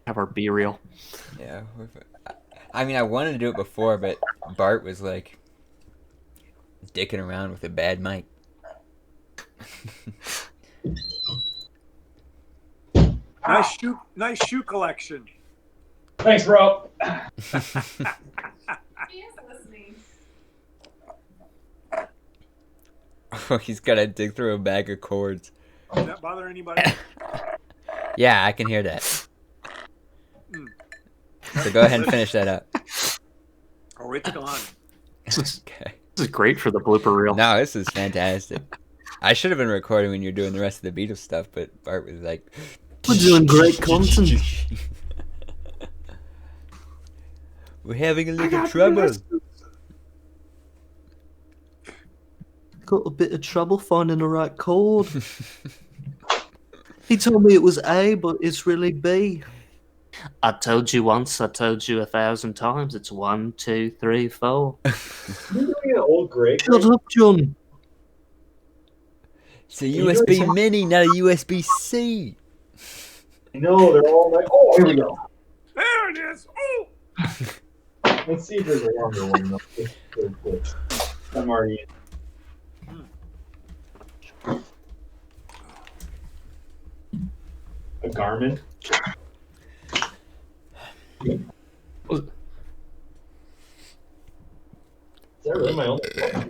have our be real. Yeah. I mean, I wanted to do it before, but Bart was like dicking around with a bad mic. Nice shoe collection. Thanks, bro. He is listening. Oh, he's got to dig through a bag of cords. Does that bother anybody? Yeah, I can hear that. So go ahead and finish that up. Oh, it's gone. Okay. This is great for the blooper reel. No, this is fantastic. I should have been recording when you're doing the rest of the Beatles stuff, but Bart was like, We're doing great content. we're having a little trouble. Got a bit of trouble finding the right chord. He told me it was A, but it's really B. I told you once, I told you 1,000 times. It's 1, 2, 3, 4. You're doing an old Greg. Shut up, John. It's a USB Mini, not a USB-C. No, they're all like, oh, here we go. There it is. Oh. Let's see if there's a longer one. I'm already in. A Garmin. Is that really my only phone?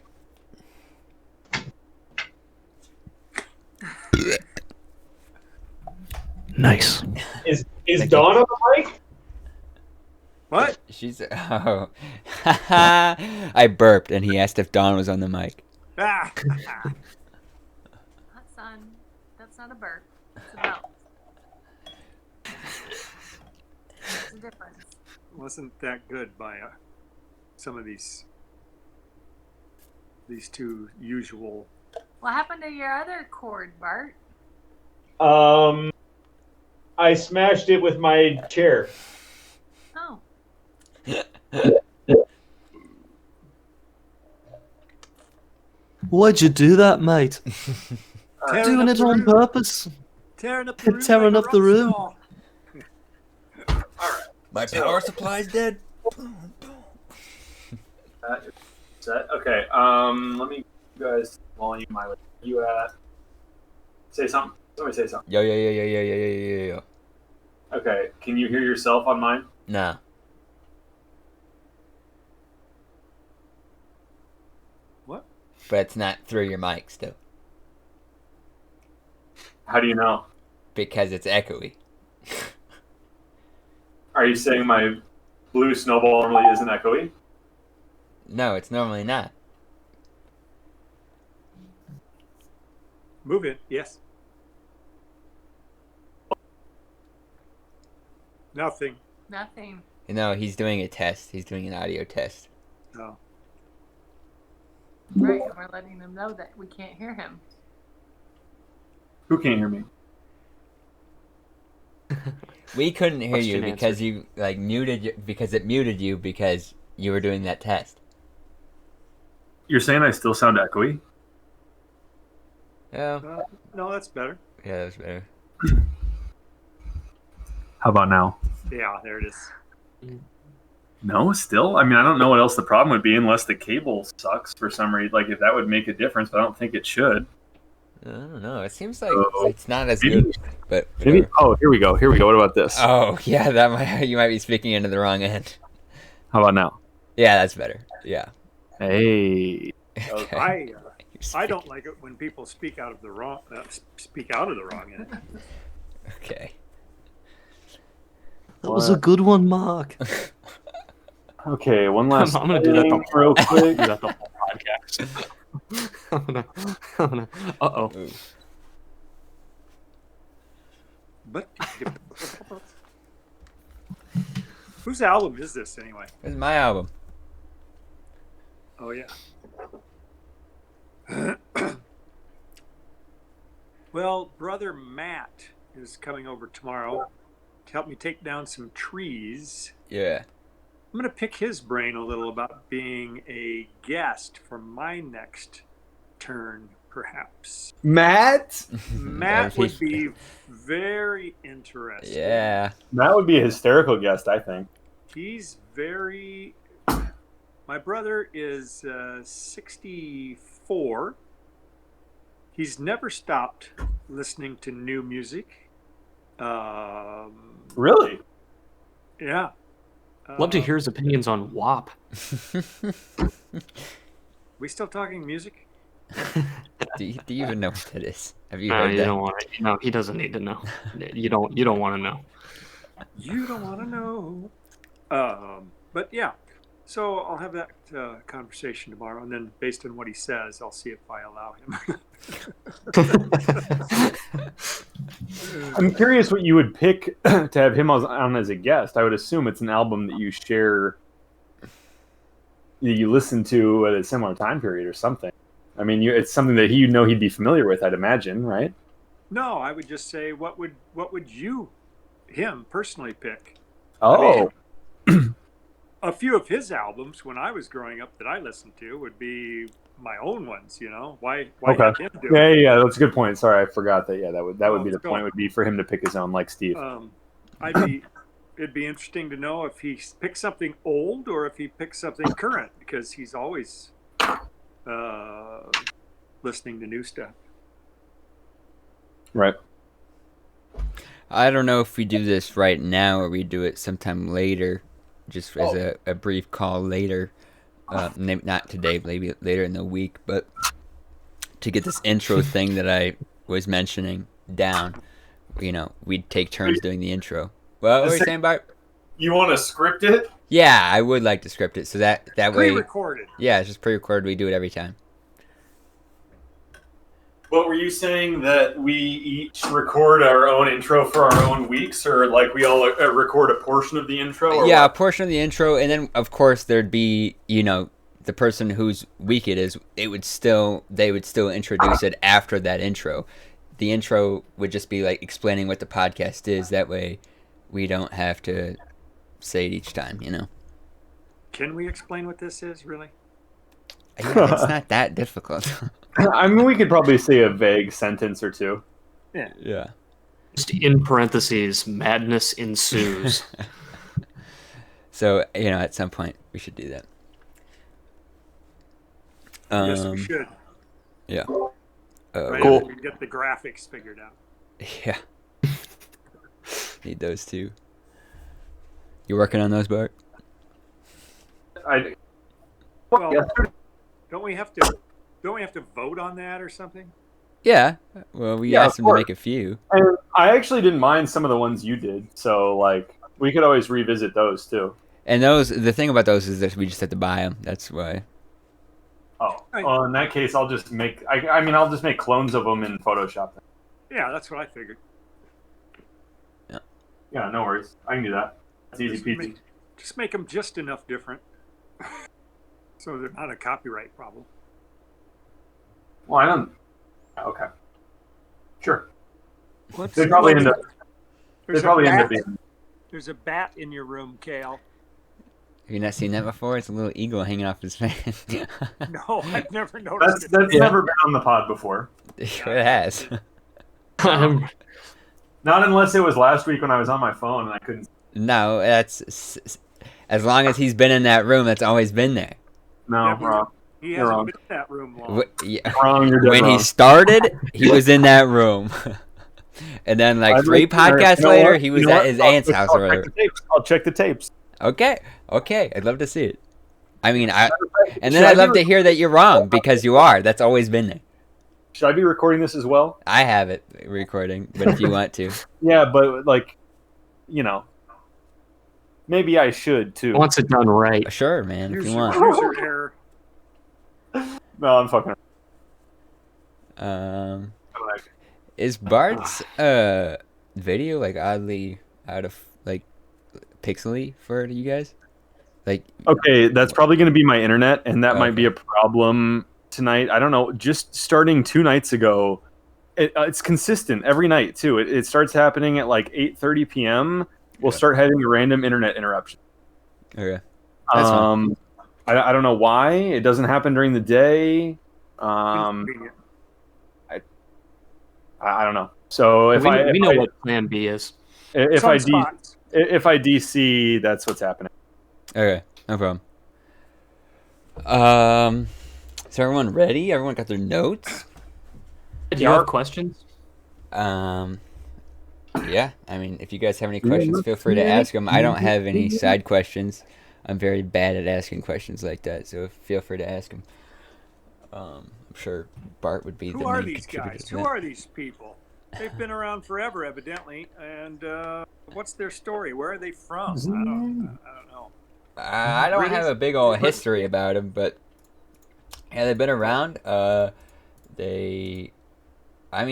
Nice. Is Dawn on the mic? What? She's oh. I burped and he asked if Dawn was on the mic. Ah. Son, that's not a burp. It's a belt. There's a difference. Wasn't that good by some of these two usual. What happened to your other cord, Bart? I smashed it with my chair. Oh. Why'd you do that, mate? Doing it on purpose. Tearing up the room. Tearing like up a the room. rock My power supply's dead. Set. Okay. Let me guys volume my. Where you at? Say something. Somebody say something. Yo. Okay. Can you hear yourself on mine? Nah. What? But it's not through your mic still. How do you know? Because it's echoey. Are you saying my blue snowball normally isn't echoey? No, it's normally not. Move it. Yes. Nothing. Nothing. No, he's doing a test. He's doing an audio test. No. Right, and we're letting them know that we can't hear him. Who can't hear me? We couldn't hear you Question because answered. you muted you, because it muted you because you were doing that test. You're saying I still sound echoey? Oh, No, that's better. yeah, that's better. How about now? Yeah, there it is. No, still. I mean, I don't know what else the problem would be unless the cable sucks for some reason. Like if that would make a difference, but I don't think it should. I don't know. It seems like Oh, it's not as maybe- good, but Maybe. whatever. Oh, here we go. Here we go. What about this? Oh, yeah, you might be speaking into the wrong end. How about now? Yeah, that's better. Yeah. Hey. Okay. I don't like it when people speak out of the wrong end. Okay. That was a good one, Mark. Okay, one last. I'm gonna do that thing the real I'm quick. gonna do that the whole podcast. Oh no. Oh no. Uh-oh. Ooh. But whose album is this anyway? This is my album. Oh yeah. Well, brother Matt is coming over tomorrow to help me take down some trees. Yeah. I'm going to pick his brain a little about being a guest for my next turn perhaps. Matt? Matt would be very interesting. Yeah. Matt would be a hysterical guest, I think. He's very. My brother is 64. He's never stopped listening to new music. Really? Yeah. Love to hear his opinions on WAP. We still talking music? Do you even know what that is? Have you No, heard you that? don't want to. No, he doesn't need to know. You don't want to know. You don't want to know. But yeah, so I'll have that conversation tomorrow, and then based on what he says, I'll see if I allow him. I'm curious what you would pick to have him on as a guest. I would assume it's an album that you share, that you listen to at a similar time period or something. I mean, it's something that he'd be familiar with, I'd imagine, right? No, I would just say, what would him personally pick? Oh. I mean, a few of his albums when I was growing up that I listened to would be my own ones. You know, why Okay. have him do it? Yeah, that's a good point. Sorry, I forgot that. Yeah, that would be the point. Would be for him to pick his own, like Steve. It'd be interesting to know if he picks something old or if he picks something current, because he's always listening to new stuff. Right. I don't know if we do this right now or we do it sometime later, just as a brief call later. Not today, maybe later in the week, but to get this intro thing that I was mentioning down, we'd take turns doing the intro. What were you saying, Bart? You want to script it? Yeah, I would like to script it so that way. Pre-recorded. Yeah, it's just pre-recorded. We do it every time. What were you saying, that we each record our own intro for our own weeks, or like we all record a portion of the intro? Or yeah, what? a portion of the intro, and then of course there'd be the person whose week it is. They would still introduce it after that intro. The intro would just be like explaining what the podcast is. That way, we don't have to say it each time. Can we explain what this is, really? Yeah, it's not that difficult. I mean, we could probably say a vague sentence or two. Yeah. Just in parentheses, madness ensues. So at some point we should do that. Yes, we should. Yeah. Right Cool. after we get the graphics figured out. Yeah. Need those too. You working on those, Bart? Well, don't we have to vote on that or something? Yeah. Well, we asked him to make a few. And I actually didn't mind some of the ones you did, so like we could always revisit those too. And the thing about those is that we just have to buy them. That's why. Oh, well, in that case, I'll just make. I'll just make clones of them in Photoshop. Yeah, that's what I figured. Yeah, no worries. I can do that. It's easy peasy. Just make them just enough different, so they're not a copyright problem. Well, I don't. Okay. Sure. What's They probably end up. There's They probably a end up bat. being. There's a bat in your room, Kale. Have you not seen that before? It's a little eagle hanging off his face. No, I've never noticed That's it. never been on the pod before. It has. Not unless it was last week when I was on my phone and I couldn't. No, that's as long as he's been in that room. That's always been there. No, Yeah, but wrong. He You're hasn't wrong. been in that room long. Yeah. Wrong. You're dead When he wrong. started, he was in that room, and then like I'd 3 like to- podcasts you know later, what? he You was know at what? his aunt's house or I'll check whatever. the tapes. I'll check the tapes. Okay, I'd love to see it. I mean, and then Should I'd I love be to hear that you're wrong because you are. That's always been there. Should I be recording this as well? I have it recording, but if you want to, Yeah, but like, maybe I should too. Wants it done right. sure, man, if you want. User error. No, I'm fucking. Is Bart's video like oddly out of like pixely for you guys? Like, Okay, that's probably going to be my internet, and that might Okay. be a problem tonight. I don't know. Just starting 2 nights ago, it's consistent every night too. It starts happening at like 8:30 p.m. We'll Yeah. start having random internet interruptions. okay, that's I don't know why. It doesn't happen during the day. Inconvenient. I don't know. So if we know what Plan B is. if I Some spots. if I DC, that's what's happening. Okay, no problem. Is everyone ready? Everyone got their notes? Do you have questions? Yeah. I mean, if you guys have any questions, feel free to ask them. I don't have any side questions. I'm very bad at asking questions like that, so feel free to ask them. I'm sure Bart would be the Who are main these contributor guys? to Who that. are these people? They've been around forever, evidently. And what's their story? Where are they from? I don't know. I don't have British? a big old history about them, but yeah, they've been around. I mean,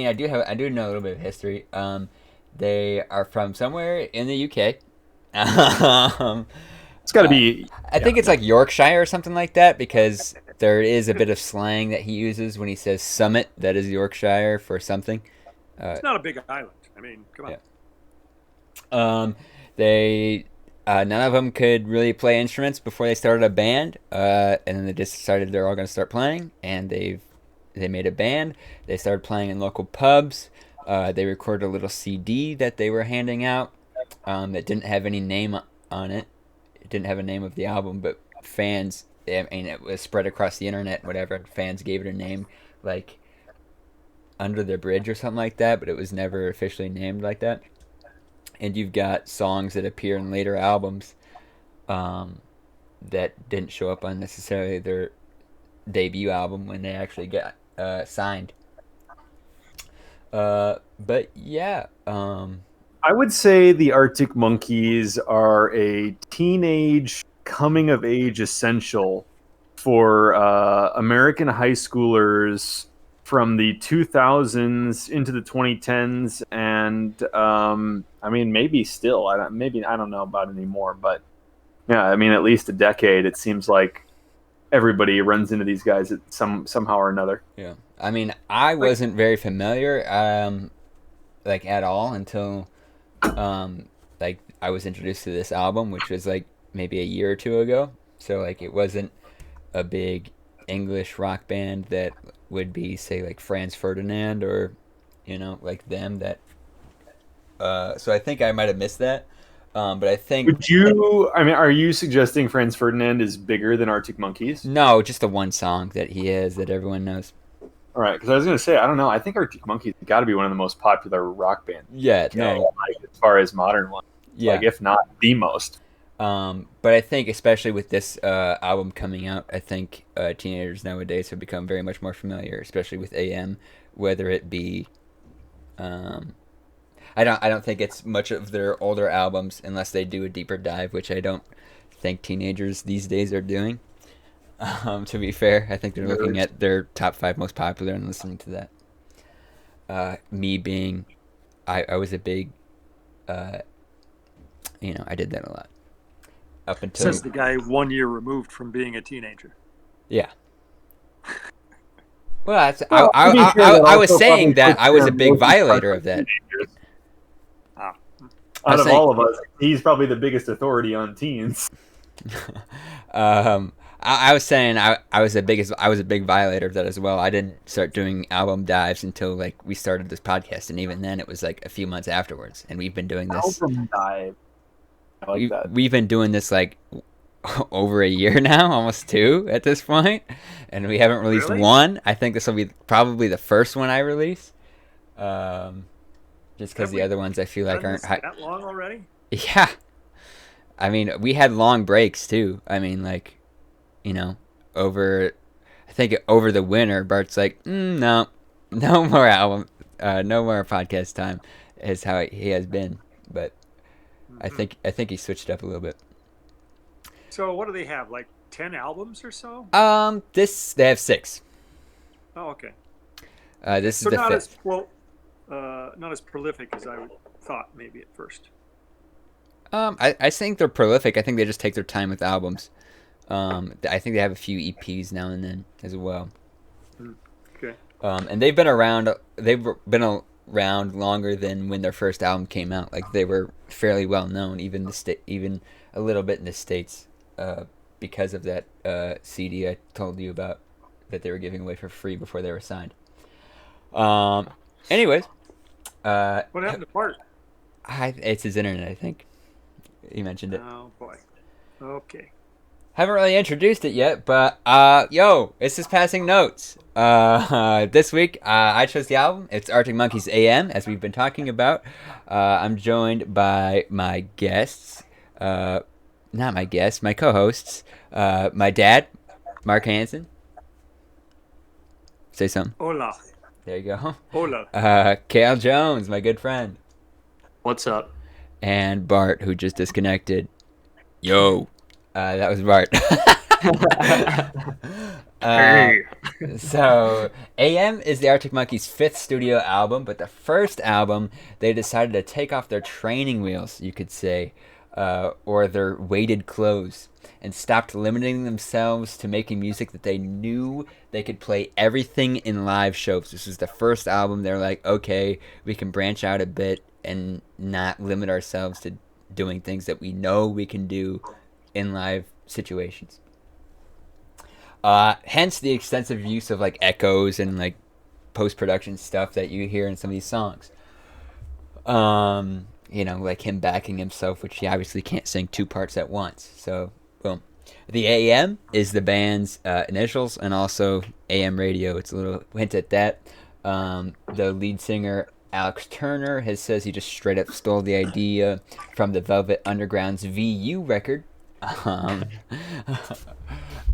I do know a little bit of history. They are from somewhere in the UK. It's got to be. I think it's like Yorkshire or something like that, because there is a bit of slang that he uses when he says summit. That is Yorkshire for something. It's not a big island. I mean, come on. Yeah. They none of them could really play instruments before they started a band, and then they just decided they're all going to start playing, and they made a band. They started playing in local pubs. They recorded a little CD that they were handing out that didn't have any name on it. It didn't have a name of the album, but fans, I mean, it was spread across the internet, whatever. Fans gave it a name, like Under the Bridge or something like that, but it was never officially named like that. And you've got songs that appear in later albums that didn't show up on necessarily their debut album when they actually got signed. But yeah, I would say the Arctic Monkeys are a teenage coming of age essential for American high schoolers from the 2000s into the 2010s, and I mean, maybe still. I don't know about anymore, but yeah, I mean, at least a decade. It seems like everybody runs into these guys at somehow or another. yeah. I mean, I wasn't very familiar, like at all until, like I was introduced to this album, which was like maybe a year or two ago. So like it wasn't a big English rock band that would be, say, like Franz Ferdinand or, like them. That. So I think I might have missed that. But I think. Would you? I mean, are you suggesting Franz Ferdinand is bigger than Arctic Monkeys? No, just the one song that he has that everyone knows. All right, because I was going to say, I don't know. I think Arctic Monkeys got to be one of the most popular rock bands. Yeah, no. Like, as far as modern ones. Yeah. Like, if not the most. But I think, especially with this album coming out, I think teenagers nowadays have become very much more familiar, especially with AM, whether it be. I don't think it's much of their older albums unless they do a deeper dive, which I don't think teenagers these days are doing. To be fair, I think they're looking at their top 5 most popular and listening to that. Me being, I was a big, I did that a lot. Up until Says the guy 1 year removed from being a teenager. Yeah. Well, I was saying that I was a big violator of that. Out of all of us, he's probably the biggest authority on teens. I was saying I was a big violator of that as well. I didn't start doing album dives until like we started this podcast, and even then it was like a few months afterwards. And we've been doing this. Album dive. I like that. We've been doing this like over a year now, almost 2 at this point, and we haven't released one. I think this will be probably the first one I release. Just because the other ones I feel like aren't that long already. Yeah, I mean we had long breaks too. I mean like, over the winter, Bart's like, no more album, no more podcast time, is how he has been. But I think he switched up a little bit. So what do they have? Like 10 albums or so? They have 6. Oh, okay. This So is the not 5th. Not as prolific as I thought maybe at first. I think they're prolific. I think they just take their time with albums. I think they have a few EPs now and then as well. Okay. And they've been around. They've been around longer than when their first album came out. Like they were fairly well known, even a little bit in the States, because of that CD I told you about that they were giving away for free before they were signed. Anyways, What happened to Bart? It's his internet, I think. He mentioned it. Oh boy. Okay. Haven't really introduced it yet, but yo, it's just passing notes. This week I chose the album. It's Arctic Monkeys AM, as we've been talking about. I'm joined by my guests, not my guests, my co-hosts. My dad, Mark Hansen. Say something. Hola. There you go. Hola. Kale Jones, my good friend, What's up? and Bart, who just disconnected. Yo, that was Bart. Hey. So, AM is the Arctic Monkeys' 5th studio album, but the first album, they decided to take off their training wheels, you could say, or their weighted clothes, and stopped limiting themselves to making music that they knew they could play everything in live shows. This was the first album. They're like, okay, we can branch out a bit and not limit ourselves to doing things that we know we can do in live situations. Hence the extensive use of like echoes and like post-production stuff that you hear in some of these songs. You know, like him backing himself, which he obviously can't sing 2 parts at once. So, boom. The AM is the band's initials, and also AM radio. It's a little hint at that. The lead singer, Alex Turner, says he just straight up stole the idea from the Velvet Underground's VU record.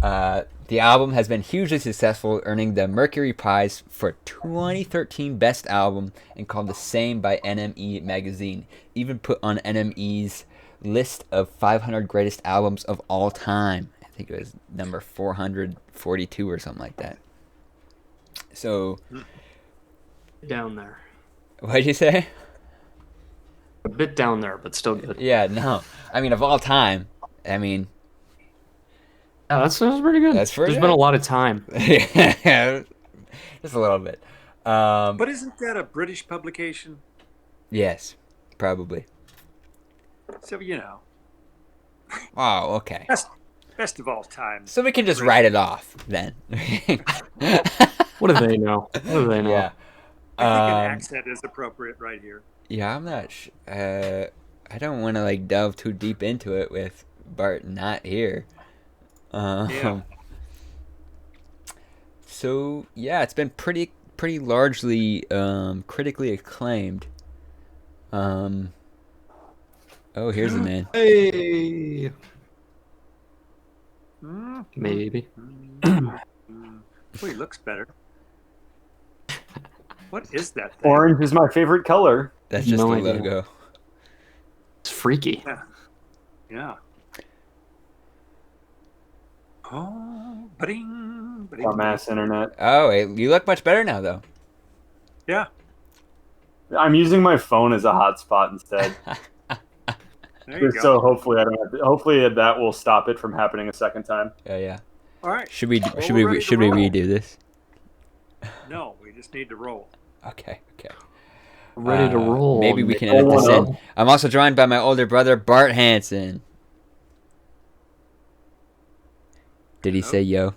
The album has been hugely successful, earning the Mercury Prize for 2013 Best Album and called the same by NME magazine. Even put on NME's list of 500 greatest albums of all time. I think it was number 442 or something like that. So, Down there. what'd you say? A bit down there, but still good. Yeah, no. I mean, of all time. I mean, Yeah, that sounds pretty good. That's pretty There's good. been a lot of time. just a little bit. But isn't that a British publication? Yes, probably. So you know, Oh, okay. best of all time. So we can just write it off then. What do they know? What do they know? Yeah. I think an accent is appropriate right here. Yeah, I'm not. I don't want to like delve too deep into it with Bart not here. Yeah. So yeah, it's been pretty largely critically acclaimed. Oh, here's the man. Hey. Mm, Maybe. mm. Oh, he looks better. What is that thing? Orange is my favorite color. That's just No the idea. logo. It's freaky. Yeah. Oh, bring, bring. Dumbass internet. Oh, hey, you look much better now though. Yeah. I'm using my phone as a hotspot instead. There you go. So hopefully I don't have to, hopefully that will stop it from happening a second time. Yeah. All right. Should we Well, we're ready to roll. redo this? No, we just need to roll. Okay. Ready to roll. Maybe we can edit this in. I'm also joined by my older brother, Bart Hansen. Did he say yo?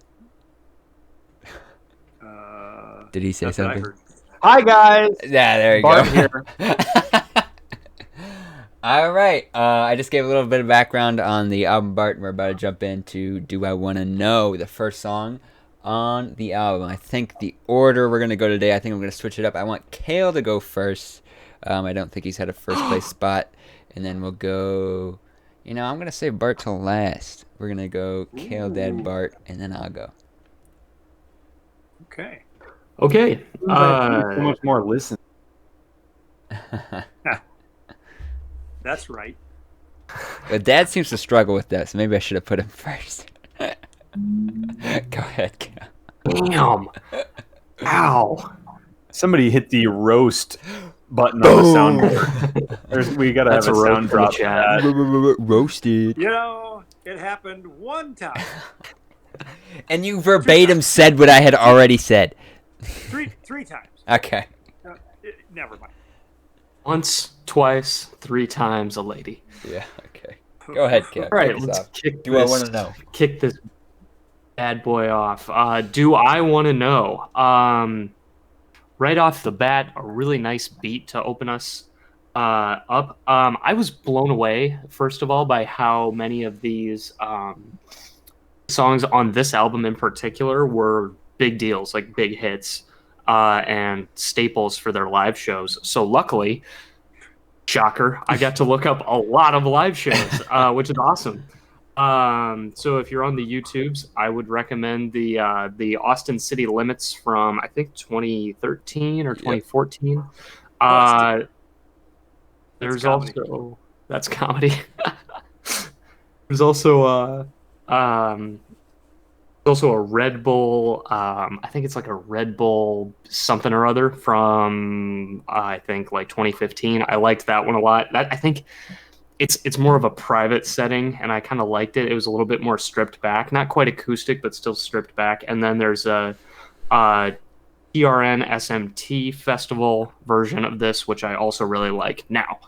Did he say Not that I something? heard. Hi guys. Yeah, there you Bart go. here. All right. I just gave a little bit of background on the album, Bart, and we're about to jump into Do I Want to Know, the first song on the album. I think the order we're going to go today, I think I'm going to switch it up. I want Kale to go first. I don't think he's had a first place spot. And then we'll go, I'm going to say Bart till last. We're going to go Kale, Dad, Bart, and then I'll go. Okay. Okay. So much more listen. That's right. But Dad seems to struggle with that, so maybe I should have put him first. Go ahead, Kale. Damn. Ow. Somebody hit the roast button on the soundboard. We gotta That's have a a roast sound in the drop for chat. that. Roasted. You know, it happened one time. And you verbatim said what I had already said. Three times. Okay. Never mind. Once, twice, 3 times a lady. Yeah, okay. Go ahead, Kale. All right, Kick us let's off. kick Do I this, want to know? kick this bad boy off. Do I want to know? right off the bat, a really nice beat to open us up. I was blown away, first of all, by how many of these songs on this album in particular were big deals, like big hits, and staples for their live shows. So luckily, shocker, I got to look up a lot of live shows, which is awesome. So if you're on the YouTubes, I would recommend the Austin City Limits from I think 2013 or 2014. Busted. There's comedy. also that's comedy. There's also a Red Bull. I think it's like a Red Bull something or other from I think like 2015. I liked that one a lot. That I think it's more of a private setting, and I kind of liked it. It was a little bit more stripped back, not quite acoustic, but still stripped back. And then there's a TRN SMT festival version of this, which I also really like. Now,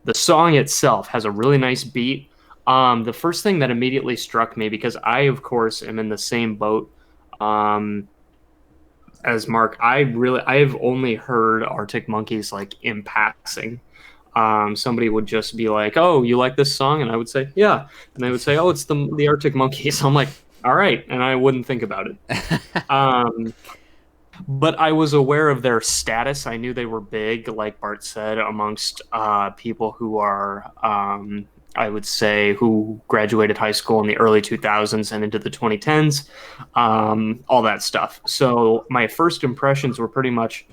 the song itself has a really nice beat. The first thing that immediately struck me, because I, of course, am in the same boat as Mark, I've only heard Arctic Monkeys like in passing. Somebody would just be like, "Oh, you like this song?" And I would say, "Yeah." And they would say, "Oh, it's the Arctic Monkeys." I'm like, "All right," and I wouldn't think about it. But I was aware of their status. I knew they were big, like Bart said, amongst people who are, I would say, who graduated high school in the early 2000s and into the 2010s, all that stuff. So my first impressions were pretty much,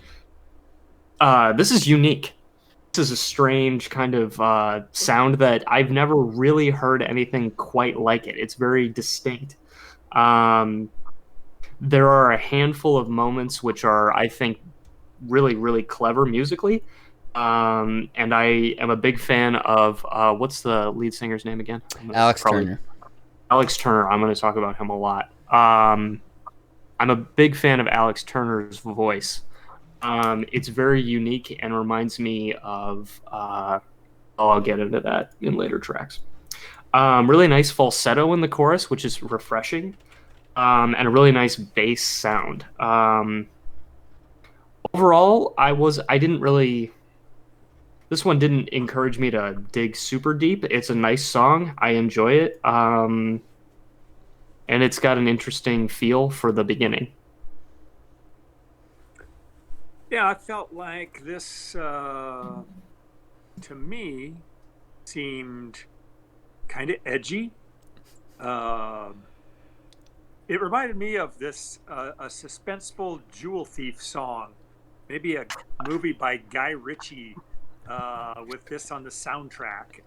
this is unique. This is a strange kind of sound that I've never really heard anything quite like it. It's very distinct. There are a handful of moments which are, I think, really, really clever musically. And I am a big fan of, what's the lead singer's name again? Alex Turner. Alex Turner. I'm going to talk about him a lot. I'm a big fan of Alex Turner's voice. It's very unique and reminds me of, I'll get into that in later tracks. Really nice falsetto in the chorus, which is refreshing. And a really nice bass sound. Overall, this one didn't encourage me to dig super deep. It's a nice song. I enjoy it. And it's got an interesting feel for the beginning. Yeah, I felt like this, to me, seemed kind of edgy. It reminded me of this a suspenseful jewel thief song, maybe a movie by Guy Ritchie with this on the soundtrack.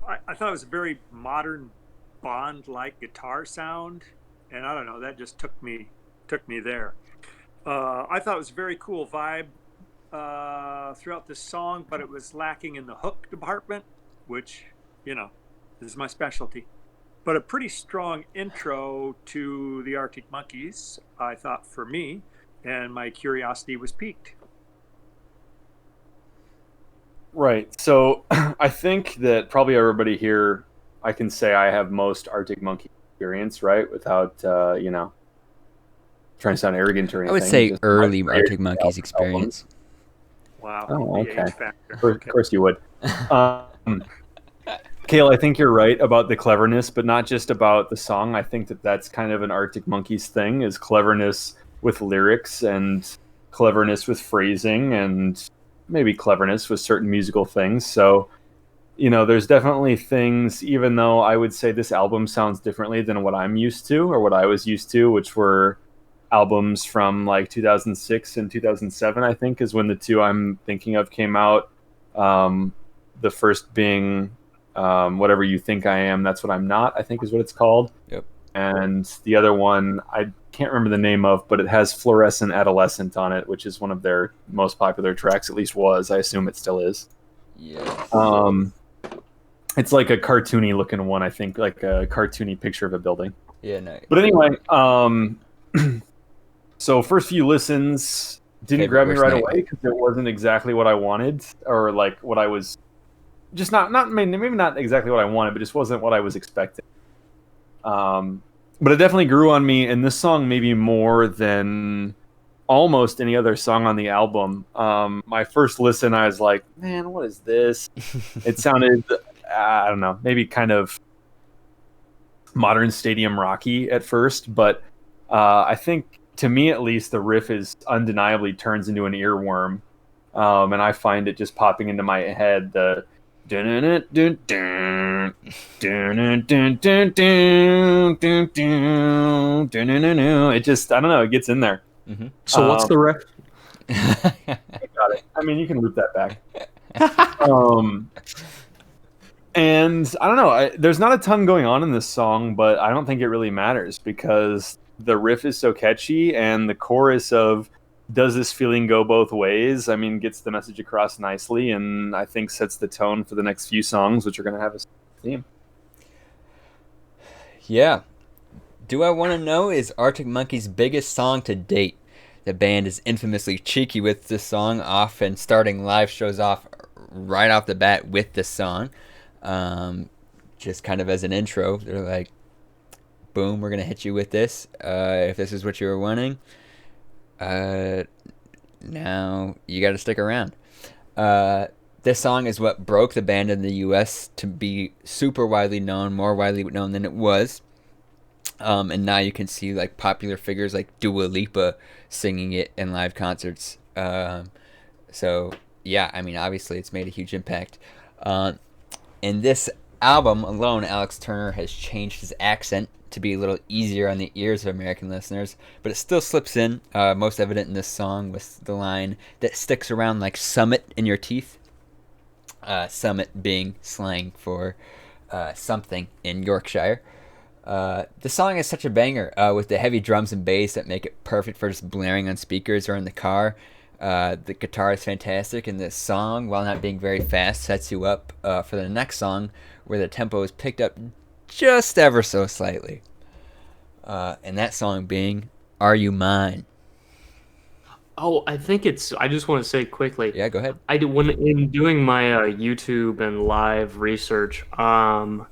I thought it was a very modern Bond-like guitar sound, and I don't know, that just took me there. I thought it was a very cool vibe throughout this song, but it was lacking in the hook department, which, is my specialty. But a pretty strong intro to the Arctic Monkeys, I thought, for me, and my curiosity was piqued. Right. So I think that probably everybody here, I can say I have most Arctic Monkey experience, right? Without, trying to sound arrogant or anything. I would say Just early my Arctic Monkeys experience. Wow. Oh, the okay. age factor. Of course you would. Kale, I think you're right about the cleverness, but not just about the song. I think that that's kind of an Arctic Monkeys thing, is cleverness with lyrics and cleverness with phrasing and maybe cleverness with certain musical things. So, there's definitely things, even though I would say this album sounds differently than what I'm used to or what I was used to, which were albums from like 2006 and 2007, I think, is when the two I'm thinking of came out. The first being Whatever You Think I Am, That's What I'm Not, I think is what it's called. Yep. And the other one, I can't remember the name of, but it has Fluorescent Adolescent on it, which is one of their most popular tracks, at least was. I assume it still is. Yeah. It's like a cartoony looking one, I think, like a cartoony picture of a building. Yeah, no. But anyway, so first few listens didn't Favorite grab me worst right nightmare. away because it wasn't exactly what I wanted, or like what I was just not maybe not exactly what I wanted, but just wasn't what I was expecting. But it definitely grew on me, and this song maybe more than almost any other song on the album. My first listen, I was like, man, what is this? It sounded, I don't know, maybe kind of modern stadium rocky at first, but I think, to me at least, the riff is undeniably turns into an earworm. And I find it just popping into my head, the it just, I don't know, it gets in there. Mm-hmm. So what's the riff? Got it. I mean, you can loop that back. And I don't know, there's not a ton going on in this song, but I don't think it really matters because the riff is so catchy, and the chorus of "Does this feeling go both ways?" I mean, gets the message across nicely, and I think sets the tone for the next few songs, which are going to have a theme. Yeah. Do I Want to Know is Arctic Monkeys' biggest song to date. The band is infamously cheeky with this song, often starting live shows off right off the bat with this song. Just kind of as an intro. They're like, boom, we're going to hit you with this. If this is what you were wanting, now you got to stick around. This song is what broke the band in the US to be super widely known, more widely known than it was. And now you can see like popular figures like Dua Lipa singing it in live concerts. So yeah, I mean, obviously it's made a huge impact. In this album alone, Alex Turner has changed his accent to be a little easier on the ears of American listeners, but it still slips in, most evident in this song with the line that sticks around like summit in your teeth. Summit being slang for something in Yorkshire. The song is such a banger with the heavy drums and bass that make it perfect for just blaring on speakers or in the car. The guitar is fantastic, and this song, while not being very fast, sets you up for the next song where the tempo is picked up just ever so slightly. And that song being Are You Mine? Oh, I think it's. I just want to say quickly. Yeah, go ahead. When in doing my YouTube and live research, I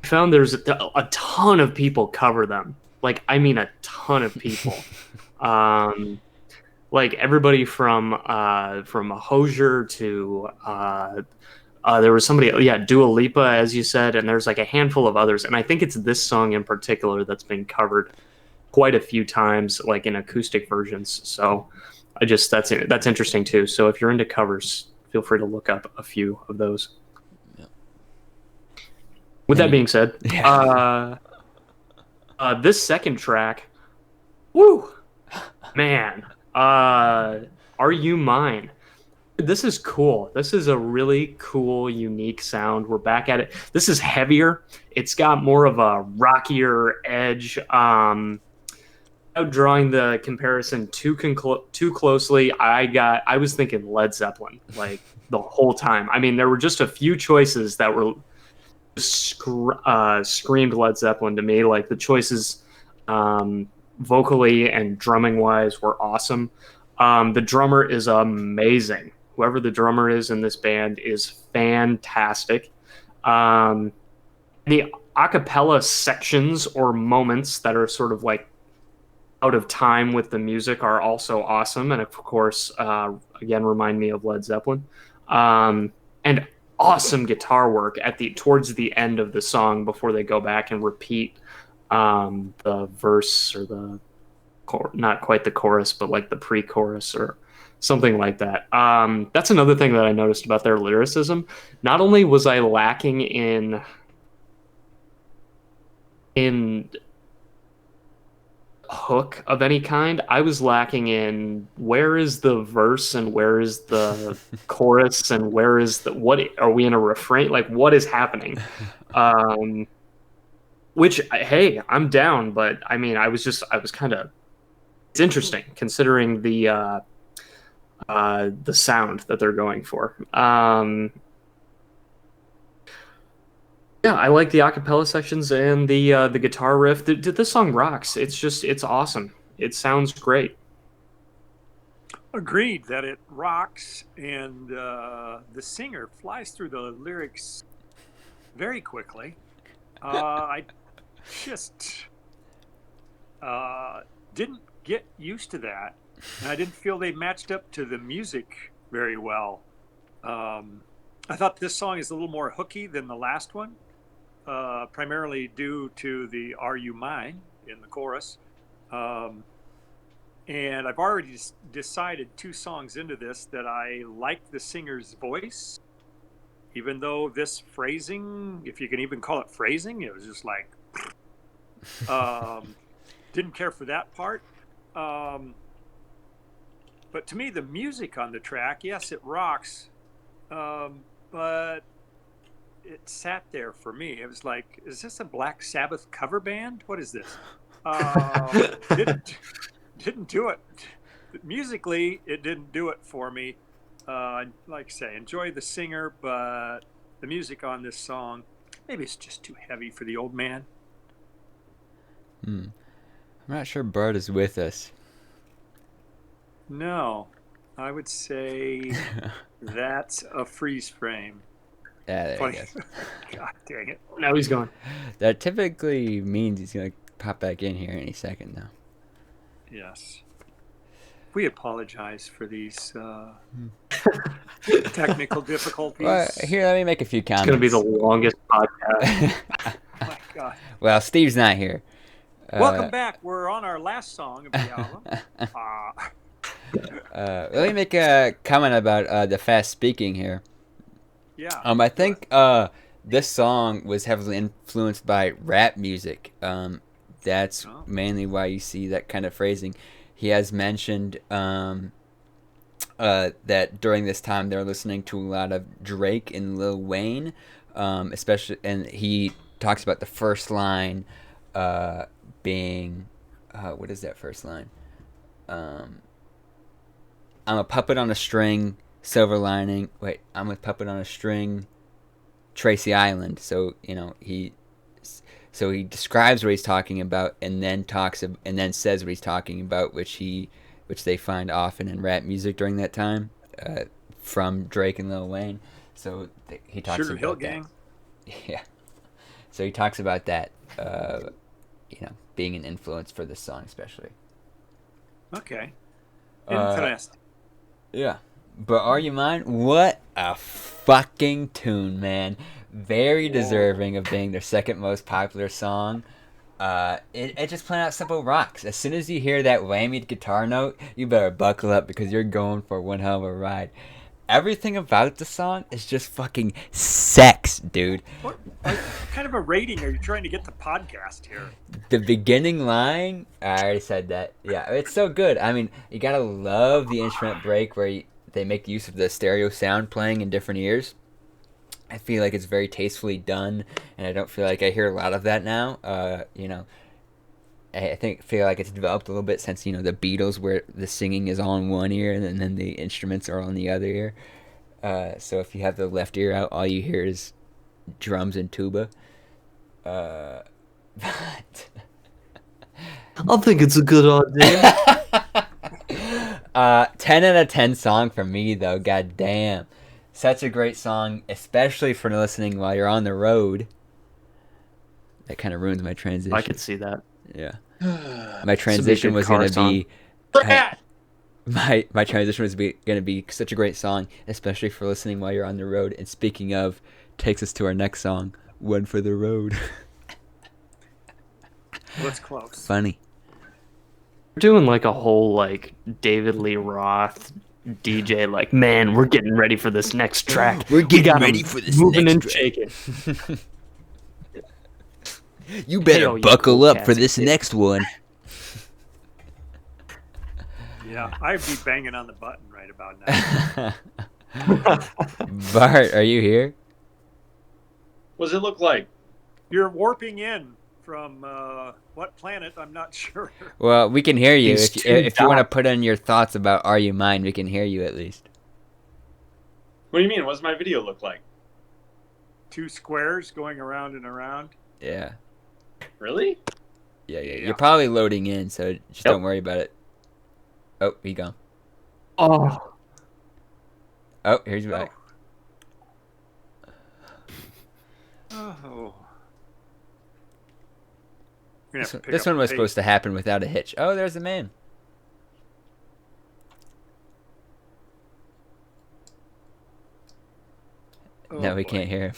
found there's a ton of people cover them. Like, I mean, a ton of people. Like everybody from Hozier to there was somebody, yeah, Dua Lipa, as you said, and there's like a handful of others, and I think it's this song in particular that's been covered quite a few times, like in acoustic versions. So that's interesting too. So if you're into covers, feel free to look up a few of those. Yeah. With that being said, Yeah. this second track, woo, man, Are You Mine? This is cool. This is a really cool, unique sound. We're back at it. This is heavier. It's got more of a rockier edge. Without drawing the comparison too closely, I was thinking Led Zeppelin like the whole time. I mean, there were just a few choices that were screamed Led Zeppelin to me. Like the choices, vocally and drumming wise, were awesome. The drummer is amazing. Whoever the drummer is in this band is fantastic. The a cappella sections or moments that are sort of like out of time with the music are also awesome, and of course, again, remind me of Led Zeppelin. And awesome guitar work towards the end of the song before they go back and repeat the verse or not quite the chorus, but like the pre-chorus or something like that. That's another thing that I noticed about their lyricism. Not only was I lacking in hook of any kind, I was lacking in where is the verse and where is the chorus and where is what are we in a refrain? Like, what is happening? Which, hey, I'm down, but I mean, I was kind of, it's interesting considering the sound that they're going for. Yeah, I like the acapella sections and the guitar riff. This song rocks. It's awesome. It sounds great. Agreed that it rocks, and the singer flies through the lyrics very quickly. I just didn't get used to that and I didn't feel they matched up to the music very well. I thought this song is a little more hooky than the last one, primarily due to the "Are You Mine" in the chorus. And I've already decided 2 songs into this that I like the singer's voice, even though this phrasing, if you can even call it phrasing, it was just like, didn't care for that part. But to me, the music on the track, yes, it rocks, but it sat there for me. It was like, is this a Black Sabbath cover band? What is this? Didn't do it musically. It didn't do it for me. Like I say, enjoy the singer, but the music on this song, maybe it's just too heavy for the old man. I'm not sure Bart is with us. No, I would say that's a freeze frame. Yeah, there Funny. he goes. God dang it. Now he's gone. That typically means he's gonna pop back in here any second now. Yes. We apologize for these technical difficulties. Well, here, let me make a few comments. It's going to be the longest podcast. Oh my God. Well, Steve's not here. Welcome back. We're on our last song of the album. Let me make a comment about the fast speaking here. Yeah. I think this song was heavily influenced by rap music. That's mainly why you see that kind of phrasing. He has mentioned that during this time they were listening to a lot of Drake and Lil Wayne, especially, and he talks about the first line being, what is that first line? I'm a puppet on a string, silver lining. Wait, I'm a puppet on a string, Tracy Island. So he describes what he's talking about, and then says what he's talking about, which they find often in rap music during that time, from Drake and Lil Wayne. So he talks Sugar about Hill that. Gang. Yeah. So he talks about that, being an influence for this song, especially. Okay. Interesting. Yeah. But Are You Mine? What a fucking tune, man. Very deserving of being their second most popular song. It just plain out simple rocks. As soon as you hear that whammied guitar note, you better buckle up because you're going for one hell of a ride. Everything about the song is just fucking sex, dude. What kind of a rating are you trying to get the podcast here? The beginning line, I already said that. Yeah, it's so good. I mean, you gotta love the instrument break where they make use of the stereo sound playing in different ears. I feel like it's very tastefully done, and I don't feel like I hear a lot of that now. I feel like it's developed a little bit since the Beatles, where the singing is all in one ear and then the instruments are on the other ear. So if you have the left ear out, all you hear is drums and tuba. But I think it's a good idea. 10 out of 10 song for me, though. God damn. Such a great song, especially for listening while you're on the road. That kind of ruins my transition. I could see that. Yeah. My transition was going to be... My transition was going to be such a great song, especially for listening while you're on the road. And speaking of, takes us to our next song, One for the Road. What's close? Funny. We're doing like a whole David Lee Roth DJ, man, we're getting ready for this next track. We're getting ready for this moving next and track. shaking. You better Hey, buckle cool up for cats. this next one. Yeah, I'd be banging on the button right about now. Bart, are you here? What does it look like? You're warping in from what planet? I'm not sure. Well, we can hear you. These If two you want to dots. put in your thoughts about Are You Mine, we can hear you at least. What do you mean? What does my video look like? 2 squares going around and around. Yeah. Really? Yeah. Yeah. You're probably loading in, so just don't worry about it. Oh, he gone. Oh, Oh, here's back. Oh. This one was supposed to happen without a hitch. Oh, there's the man. Yeah, we boy. can't hear him.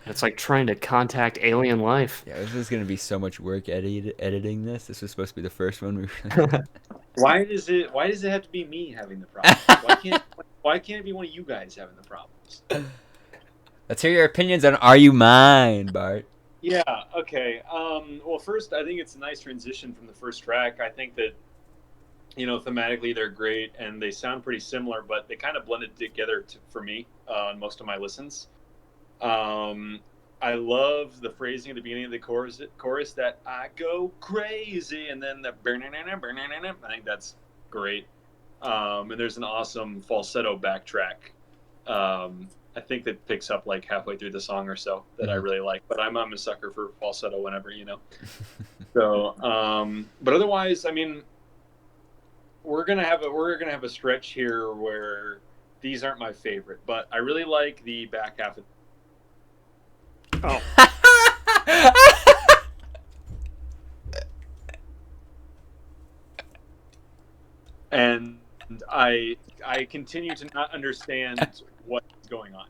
It's like trying to contact alien life. Yeah, this is gonna be so much work editing this. This was supposed to be the first one we were. Why does it have to be me having the problems? Why can't it be one of you guys having the problems? Let's hear your opinions on Are You Mine, Bart? Yeah. Okay. Well, first, I think it's a nice transition from the first track. I think that thematically they're great and they sound pretty similar, but they kind of blended together for me on most of my listens. I love the phrasing at the beginning of the chorus that I go crazy, and then the I think that's great. And there's an awesome falsetto backtrack. I think that picks up like halfway through the song or so that I really like. But I'm a sucker for falsetto whenever, So, but otherwise, I mean, we're gonna have a stretch here where these aren't my favorite, but I really like the back half of. Oh, And I continue to not understand what's going on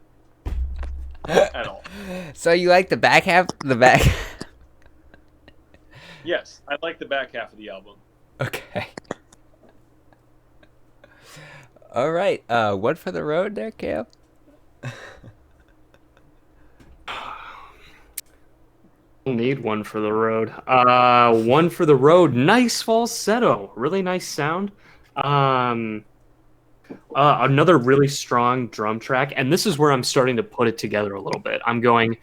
at all. So you like the back half? The back. Yes, I like the back half of the album. Okay. All right. One for the road there, Kale. Need one for the road. One for the road. Nice falsetto. Really nice sound. Another really strong drum track, and this is where I'm starting to put it together a little bit. I'm going,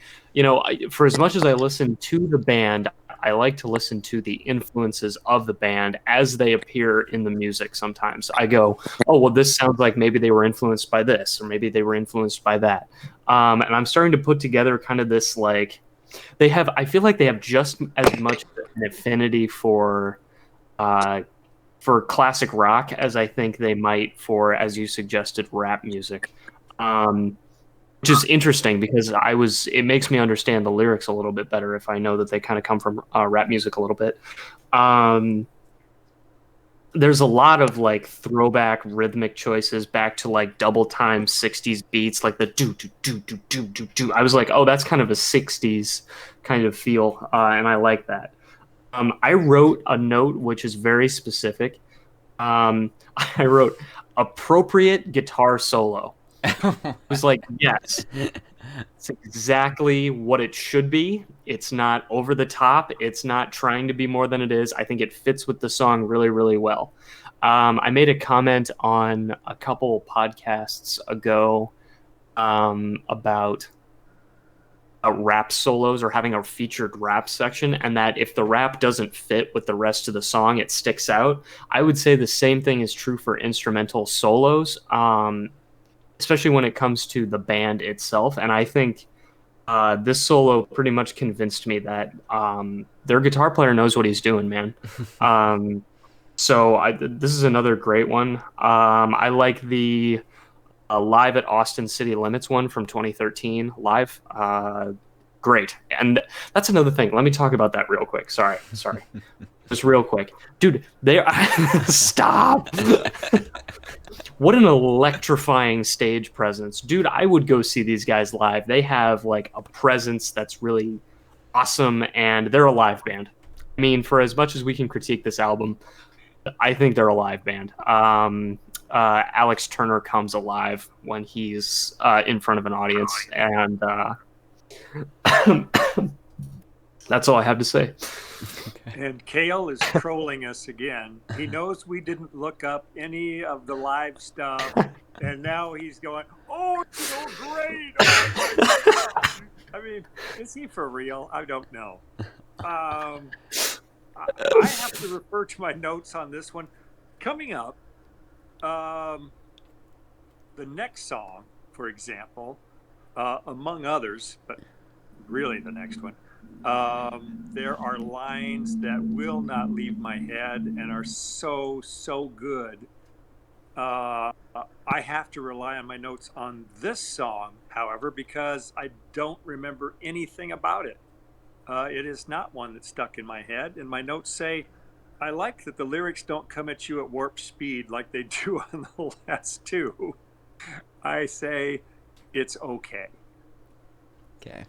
for as much as I listen to the band, I like to listen to the influences of the band as they appear in the music. Sometimes I go, oh, well, this sounds like maybe they were influenced by this, or maybe they were influenced by that. And I'm starting to put together kind of this like. I feel like they have just as much an affinity for classic rock as I think they might for, as you suggested, rap music. Which is interesting because it makes me understand the lyrics a little bit better if I know that they kind of come from rap music a little bit. There's a lot of like throwback rhythmic choices back to like double time 60s beats, like the do do do do do do do. I was like, oh, that's kind of a 60s kind of feel, and I like that. I wrote a note which is very specific. I wrote appropriate guitar solo. It was like, yes, it's exactly what it should be. It's not over the top. It's not trying to be more than it is. I think it fits with the song really, really well. I made a comment on a couple podcasts ago about rap solos or having a featured rap section, and that if the rap doesn't fit with the rest of the song, it sticks out. I would say the same thing is true for instrumental solos, especially when it comes to the band itself. And I think this solo pretty much convinced me that their guitar player knows what he's doing, man. So this is another great one. I like the Live at Austin City Limits one from 2013 live. Great. And that's another thing. Let me talk about that real quick. Sorry. Just real quick. Dude, they are... Stop! What an electrifying stage presence. Dude, I would go see these guys live. They have like a presence that's really awesome, and they're a live band. I mean, for as much as we can critique this album, I think they're a live band. Alex Turner comes alive when he's in front of an audience, and that's all I have to say. and Kale is trolling us again. He knows we didn't look up any of the live stuff, and now he's going, "Oh, it's so great!" Oh my God. I mean, is he for real? I don't know. I have to refer to my notes on this one. Coming up, the next song, for example, among others, but really the next one, there are lines that will not leave my head and are so good. I have to rely on my notes on this song, however, because I don't remember anything about it. It is not one that stuck in my head, and my notes say, I like that the lyrics don't come at you at warp speed like they do on the last two. I say it's okay. Okay.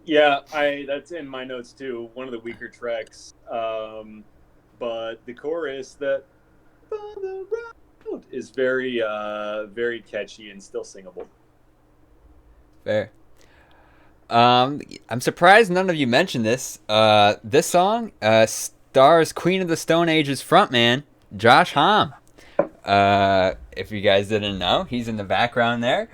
Yeah, that's in my notes too. One of the weaker tracks, but the chorus that "On the road" is very, very catchy and still singable. Fair. I'm surprised none of you mentioned this. This song stars Queen of the Stone Age's frontman, Josh Homme. If you guys didn't know, he's in the background there.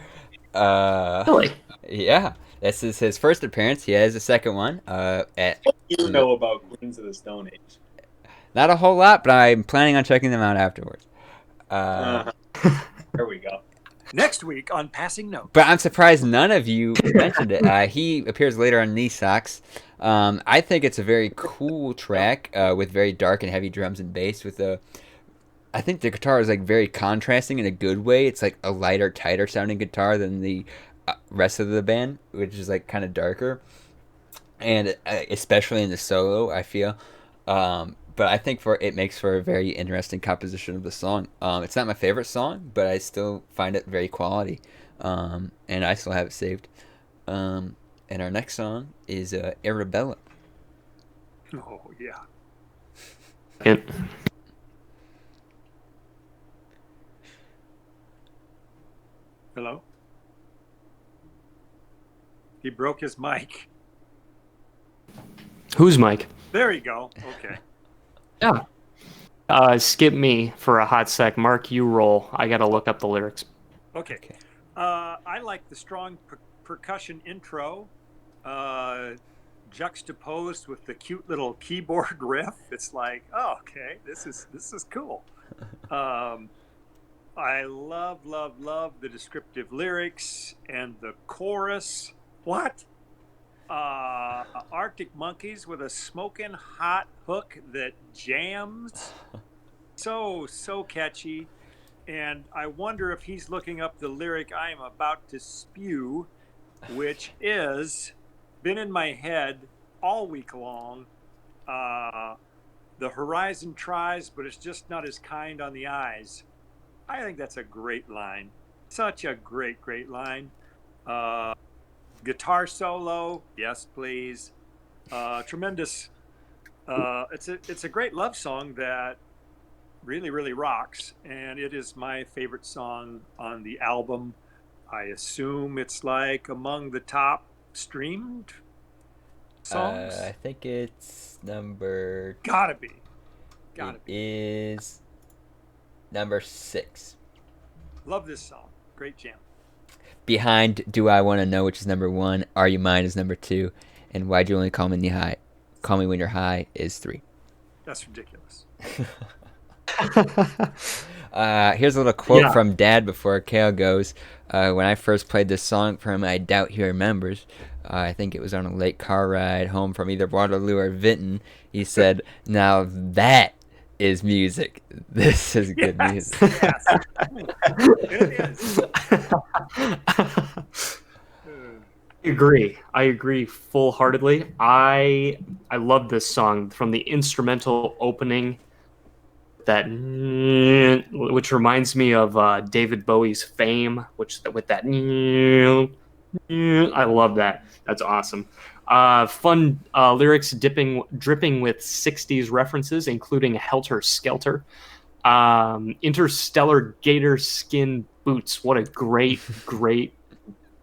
Really? Yeah, this is his first appearance. He has a second one. You know about Queens of the Stone Age. Not a whole lot, but I'm planning on checking them out afterwards. There we go. Next week on Passing Notes. But I'm surprised none of you mentioned it. He appears later on Knee Socks. I think it's a very cool track with very dark and heavy drums and bass. I think the guitar is like very contrasting in a good way. It's like a lighter, tighter sounding guitar than the rest of the band, which is like kind of darker, and especially in the solo, I feel. But I think it makes for a very interesting composition of the song. It's not my favorite song, but I still find it very quality, and I still have it saved. And our next song is Arabella. Oh, yeah. It, Hello? He broke his mic. who's Mike? There you go. Okay. Yeah. Skip me for a hot sec. Mark, you roll. I got to look up the lyrics. Okay. I like the strong percussion intro, juxtaposed with the cute little keyboard riff. It's like, oh, okay, this is cool. I love the descriptive lyrics and the chorus. What? Arctic Monkeys with a smoking hot hook that jams. So catchy. And I wonder if he's looking up the lyric I am about to spew, which is been in my head all week long. The horizon tries, but it's just not as kind on the eyes. I think that's a great line. Such a great line. Guitar solo, yes, please. Tremendous. It's a great love song that really rocks, and it is my favorite song on the album. I assume it's like among the top streamed songs. I think it's number. Gotta be. It is number 6. Love this song. Great jam. Behind Do I Want to Know, which is number 1. Are You Mine is number 2. And Why'd You Only Call Me High? Call Me When You're High is 3. That's ridiculous. Here's a little quote from Dad before Kale goes. When I first played this song for him, I doubt he remembers. I think it was on a late car ride home from either Waterloo or Vinton. He said, "Now that is music. This is good music." Yes. It is. I agree full-heartedly. I love this song from the instrumental opening, that which reminds me of David Bowie's Fame, which with that I love that. That's awesome. Fun lyrics dripping with 60s references, including Helter Skelter. Interstellar gator skin boots. What a great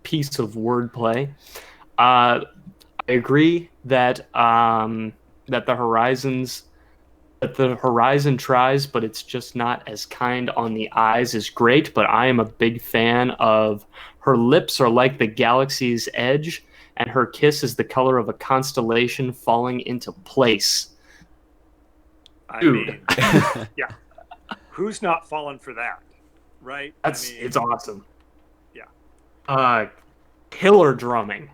piece of wordplay. I agree that that the horizon tries, but it's just not as kind on the eyes is great. But I am a big fan of her lips are like the galaxy's edge, and her kiss is the color of a constellation falling into place. I Dude. mean, yeah. Who's not falling for that, right? It's awesome. Yeah. Killer drumming,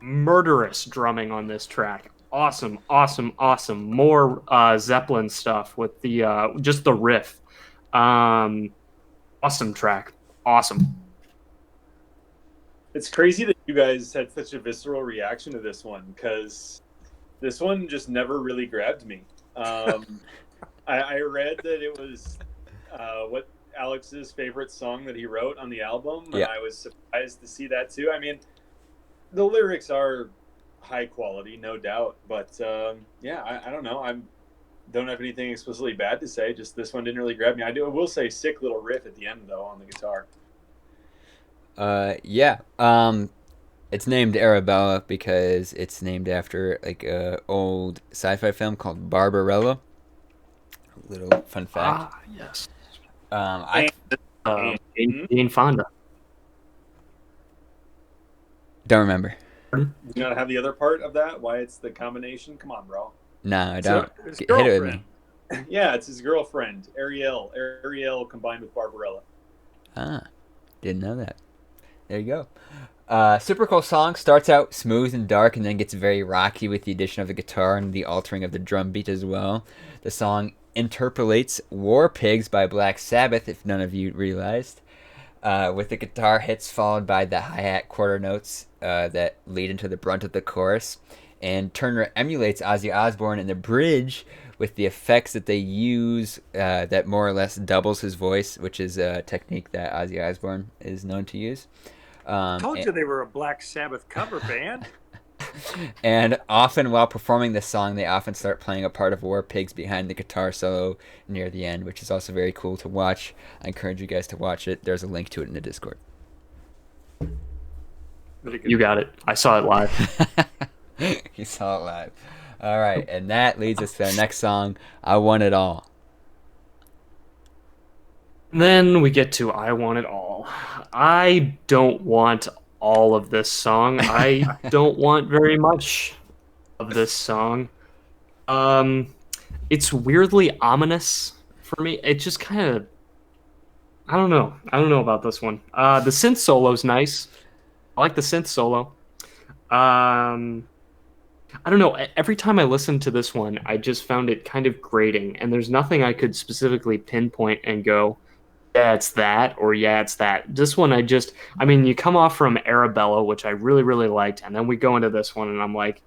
murderous drumming on this track. Awesome. More Zeppelin stuff with the just the riff. Awesome track. Awesome. It's crazy that you guys had such a visceral reaction to this one, because this one just never really grabbed me. I read that it was Alex's favorite song that he wrote on the album, and Yeah. I was surprised to see that too. I mean, the lyrics are high quality, no doubt, but yeah, I don't know. I don't have anything explicitly bad to say. Just this one didn't really grab me. I will say, sick little riff at the end though on the guitar. Yeah. It's named Arabella because it's named after like a old sci-fi film called Barbarella. Little fun fact. Ah, yes. I Jane Fonda. don't remember. You not have the other part of that? Why it's the combination? Come on, bro. No, I So, don't. his Hit it with girlfriend. me. Yeah, it's his girlfriend, Ariel. Ariel combined with Barbarella. Ah, didn't know that. There you go. Super cool song. Starts out smooth and dark and then gets very rocky with the addition of the guitar and the altering of the drum beat as well. The song interpolates War Pigs by Black Sabbath, if none of you realized, with the guitar hits followed by the hi-hat quarter notes that lead into the brunt of the chorus. And Turner emulates Ozzy Osbourne in the bridge with the effects that they use that more or less doubles his voice, which is a technique that Ozzy Osbourne is known to use. Told you they were a Black Sabbath cover band. And often while performing this song, they often start playing a part of War Pigs behind the guitar solo near the end, which is also very cool to watch. I encourage you guys to watch it. There's a link to it in the Discord. You got it. I saw it live. You saw it live. All right, and that leads us to the next song, I Want It All. Then we get to I Want It All. I don't want all of this song. I don't want very much of this song. It's weirdly ominous for me. It just kind of, I don't know. I don't know about this one. The synth solo's nice. I like the synth solo. I don't know. Every time I listened to this one, I just found it kind of grating, and there's nothing I could specifically pinpoint and go, yeah, it's that, or yeah, it's that. This one, I mean, you come off from Arabella, which I really, really liked, and then we go into this one, and I'm like,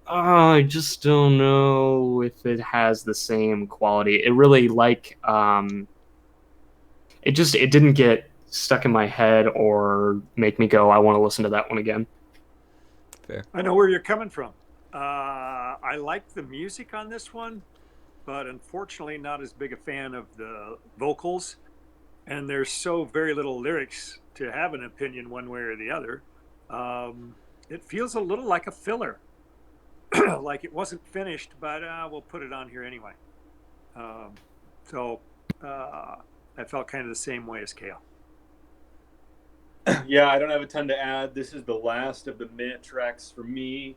oh, I just don't know if it has the same quality. It really, it didn't get stuck in my head or make me go, I want to listen to that one again. Fair. I know where you're coming from. I like the music on this one, but unfortunately not as big a fan of the vocals. And there's so very little lyrics to have an opinion one way or the other. It feels a little like a filler, like it wasn't finished, but we'll put it on here anyway. So I felt kind of the same way as Kale. Yeah, I don't have a ton to add. This is the last of the minute tracks for me.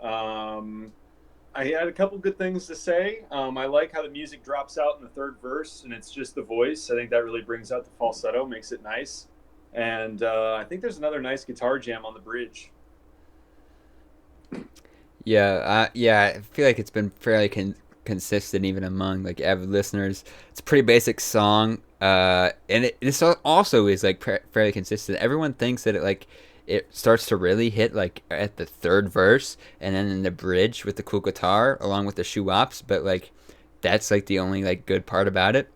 I had a couple good things to say. I like how the music drops out in the third verse and it's just the voice. I think that really brings out the falsetto, makes it nice. And I think there's another nice guitar jam on the bridge. Yeah, I feel like it's been fairly consistent even among like avid listeners. It's a pretty basic song, and it also is like fairly consistent. Everyone thinks that it starts to really hit like at the third verse, and then in the bridge with the cool guitar along with the shoo-wops. But like that's like the only like good part about it.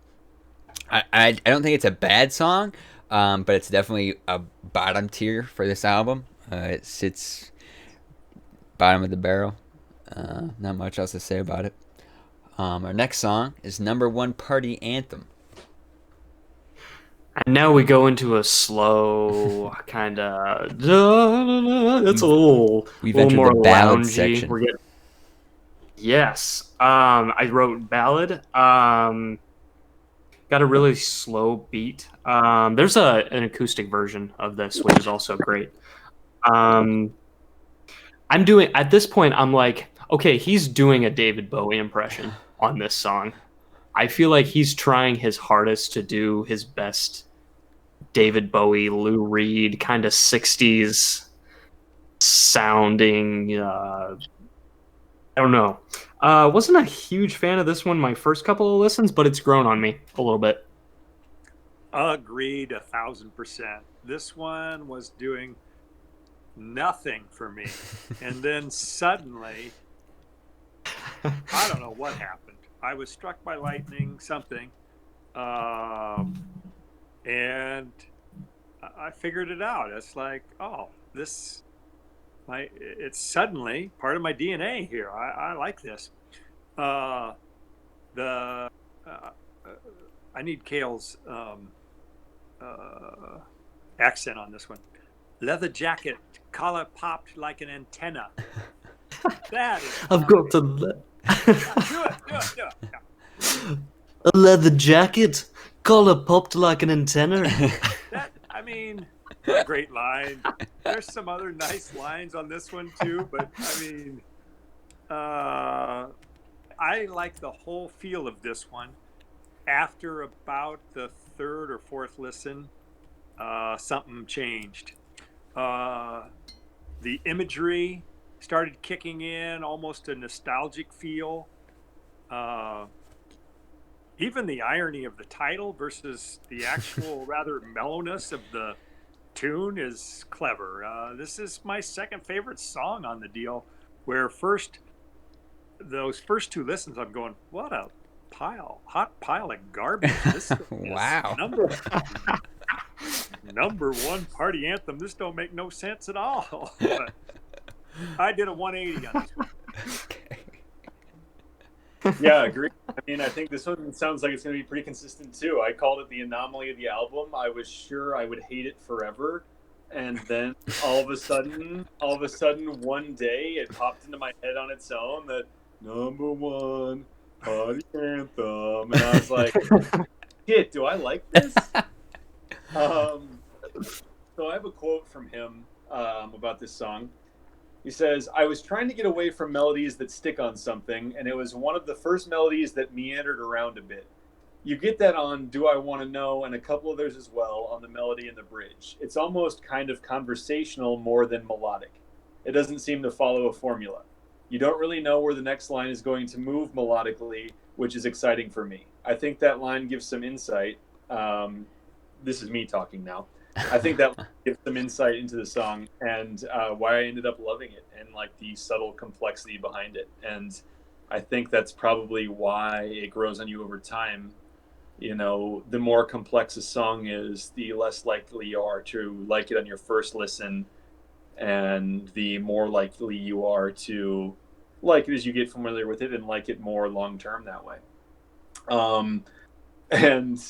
I don't think it's a bad song, but it's definitely a bottom tier for this album. It sits bottom of the barrel. Not much else to say about it. Our next song is number one party anthem. And now we go into a slow kind of. It's a little entered more the ballad loungy. section. Yes. I wrote ballad. Got a really slow beat. There's an acoustic version of this, which is also great. At this point, I'm like, okay, he's doing a David Bowie impression on this song. I feel like he's trying his hardest to do his best David Bowie, Lou Reed, kind of 60s sounding. I don't know. Wasn't a huge fan of this one my first couple of listens, but it's grown on me a little bit. Agreed 1,000%. This one was doing nothing for me. And then suddenly, I don't know what happened. I was struck by lightning, something. and I figured it out. It's like, oh, it's suddenly part of my DNA here. I like this. Uh, the uh, I need Kale's uh, accent on this one. Leather jacket, collar popped like an antenna. That is. I've got to. Do it. Yeah. A leather jacket, collar popped like an antenna. A great line. There's some other nice lines on this one too, but I like the whole feel of this one. After about the third or fourth listen, something changed. The imagery started kicking in, almost a nostalgic feel. Even the irony of the title versus the actual rather mellowness of the tune is clever. This is my second favorite song on the deal, where those first two listens, I'm going, what a hot pile of garbage. This Wow. number one party anthem. This don't make no sense at all. But I did a 180 on this one. Yeah, agree. I mean, I think this one sounds like it's going to be pretty consistent too. I called it the anomaly of the album. I was sure I would hate it forever, and then all of a sudden, one day, it popped into my head on its own that number one party anthem, and I was like, "Shit, do I like this?" So I have a quote from him about this song. He says, I was trying to get away from melodies that stick on something, and it was one of the first melodies that meandered around a bit. You get that on Do I Want to Know, and a couple others as well on the melody and the bridge. It's almost kind of conversational more than melodic. It doesn't seem to follow a formula. You don't really know where the next line is going to move melodically, which is exciting for me. I think that line gives some insight. This is me talking now. I think that gives some insight into the song and why I ended up loving it and like the subtle complexity behind it. And I think that's probably why it grows on you over time. You know, the more complex a song is, the less likely you are to like it on your first listen, and the more likely you are to like it as you get familiar with it and like it more long term that way. And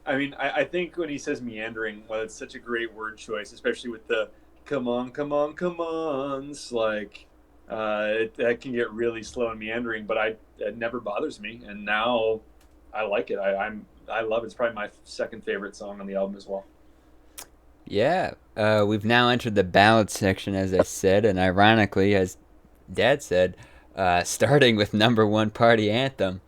I mean, I think when he says meandering, well, it's such a great word choice, especially with the come on, come on, come ons. Like, that can get really slow and meandering, but it never bothers me. And now I like it. I love it. It's probably my second favorite song on the album as well. Yeah, we've now entered the ballad section, as I said, and ironically, as Dad said, starting with number one party anthem.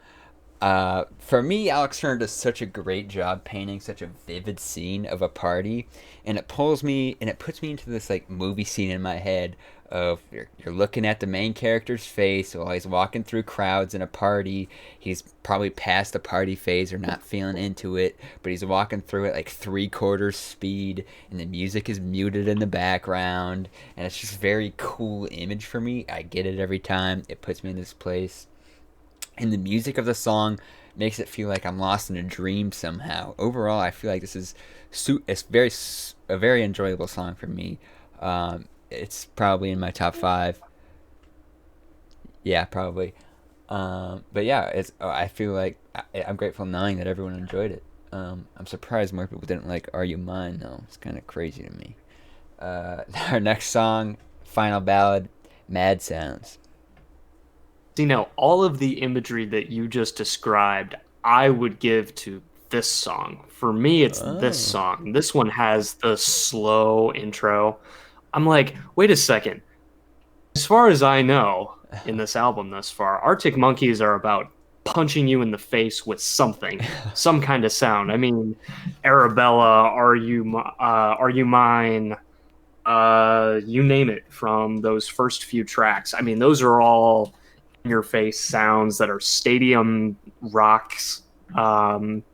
For me, Alex Turner does such a great job painting such a vivid scene of a party, and it puts me into this like movie scene in my head of you're looking at the main character's face while he's walking through crowds in a party. He's probably past the party phase or not feeling into it, but he's walking through it like 3/4 speed, and the music is muted in the background, and it's just a very cool image for me. I get it every time. It puts me in this place. And the music of the song makes it feel like I'm lost in a dream somehow. Overall, I feel like this is a very enjoyable song for me. It's probably in my top 5. Yeah, probably. But yeah, I feel like I'm grateful knowing that everyone enjoyed it. I'm surprised more people didn't like Are You Mine, though. It's kind of crazy to me. Our next song, final ballad, Mad Sounds. You know, all of the imagery that you just described, I would give to this song. For me, it's this song. This one has the slow intro. I'm like, wait a second. As far as I know, in this album thus far, Arctic Monkeys are about punching you in the face with something, some kind of sound. I mean, Arabella, Are You Mine, you name it, from those first few tracks. I mean, those are all your face sounds that are stadium rocks. And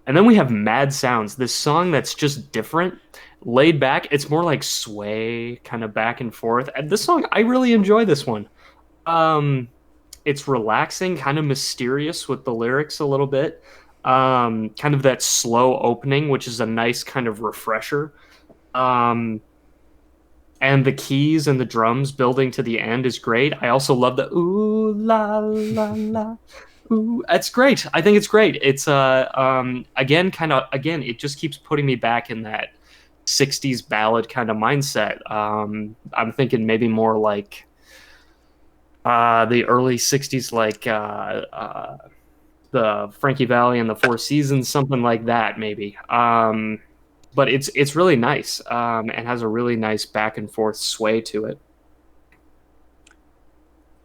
then we have Mad Sounds, this song that's just different, laid back. It's more like sway, kind of back and forth. And this song, I really enjoy this one. It's relaxing, kind of mysterious with the lyrics a little bit. kind of that slow opening, which is a nice kind of refresher. Um, and the keys and the drums building to the end is great. I also love the ooh la la la. Ooh, that's great. I think it's great. It's again it just keeps putting me back in that 60s ballad kind of mindset. I'm thinking maybe more like the early 60s, like the Frankie Valley and the Four Seasons, something like that maybe. But it's really nice, and has a really nice back and forth sway to it.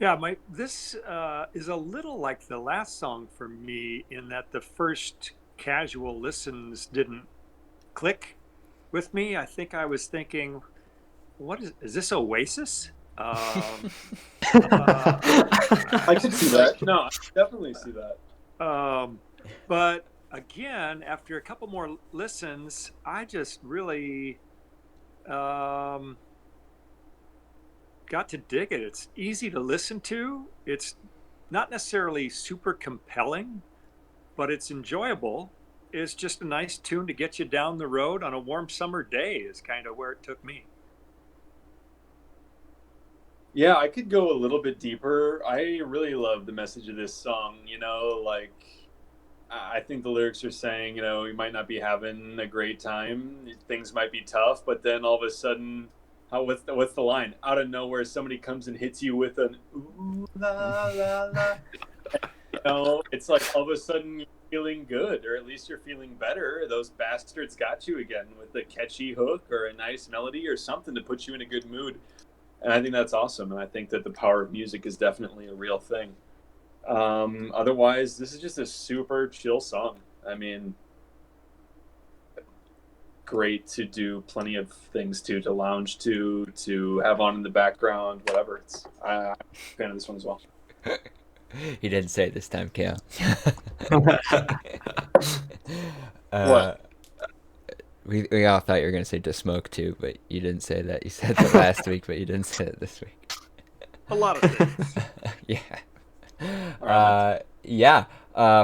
Yeah, this is a little like the last song for me in that the first casual listens didn't click with me. I think I was thinking, what is this Oasis? I could see that. No, I definitely see that. But again, after a couple more listens, I just really got to dig it. It's easy to listen to. It's not necessarily super compelling, but it's enjoyable. It's just a nice tune to get you down the road on a warm summer day is kind of where it took me. Yeah, I could go a little bit deeper. I really love the message of this song. You know, like I think the lyrics are saying, you know, you might not be having a great time. Things might be tough, but then all of a sudden, what's the line? Out of nowhere, somebody comes and hits you with an ooh la la la. You know, it's like all of a sudden you're feeling good, or at least you're feeling better. Those bastards got you again with a catchy hook or a nice melody or something to put you in a good mood. And I think that's awesome. And I think that the power of music is definitely a real thing. Otherwise, this is just a super chill song. I mean, great to do plenty of things to lounge to have on in the background, whatever. I'm a fan of this one as well. He didn't say it this time, Kale. What? We all thought you were going to say to smoke too, but you didn't say that. You said that last week, but you didn't say it this week. A lot of things. Yeah.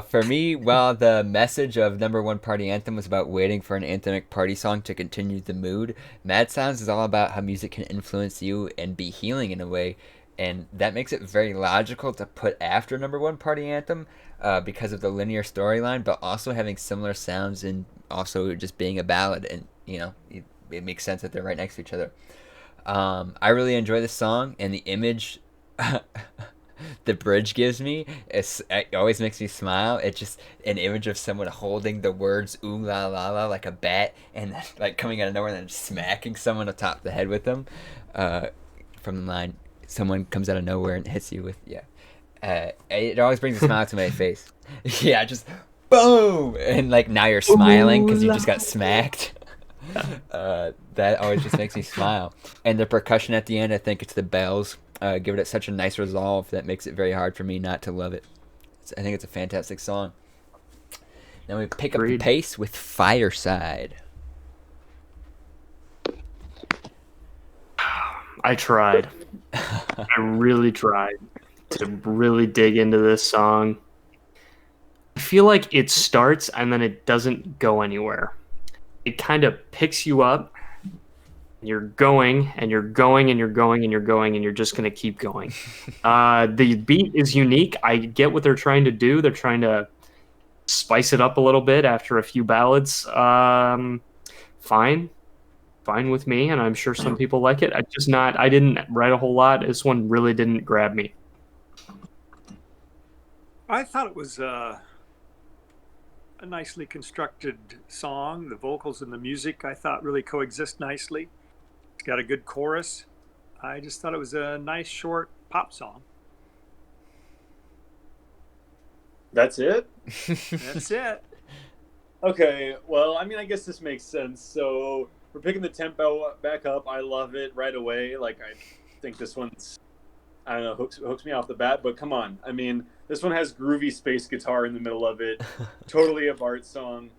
For me, well, the message of Number One Party Anthem was about waiting for an anthemic party song to continue the mood. Mad Sounds is all about how music can influence you and be healing in a way, and that makes it very logical to put after Number One Party Anthem because of the linear storyline, but also having similar sounds and also just being a ballad, and you know, it makes sense that they're right next to each other. I really enjoy this song, and the image the bridge gives me, it always makes me smile. It's just an image of someone holding the words ooh la la la like a bat, and then, like coming out of nowhere and then smacking someone atop the head with them. From the line, someone comes out of nowhere and hits you with, it always brings a smile to my face. Yeah, just boom, and like now you're smiling because you just got smacked. That always just makes me smile. And the percussion at the end, I think it's the bells, give it such a nice resolve that makes it very hard for me not to love it. I think it's a fantastic song. Now we pick up the pace with Fireside. I tried. I really tried to really dig into this song. I feel like it starts and then it doesn't go anywhere. It kind of picks you up. You're going and you're going and you're going and you're going and you're just going to keep going. The beat is unique. I get what they're trying to do. They're trying to spice it up a little bit after a few ballads. Fine with me, and I'm sure some people like it. I didn't write a whole lot. This one really didn't grab me. I thought it was a nicely constructed song. The vocals and the music I thought really coexist nicely. It's got a good chorus. I just thought it was a nice short pop song. That's it? That's it. Okay, well, I mean, I guess this makes sense. So we're picking the tempo back up. I love it right away. Like, I think this one's, I don't know, hooks me off the bat. But come on, I mean, this one has groovy space guitar in the middle of it. Totally a Bart song.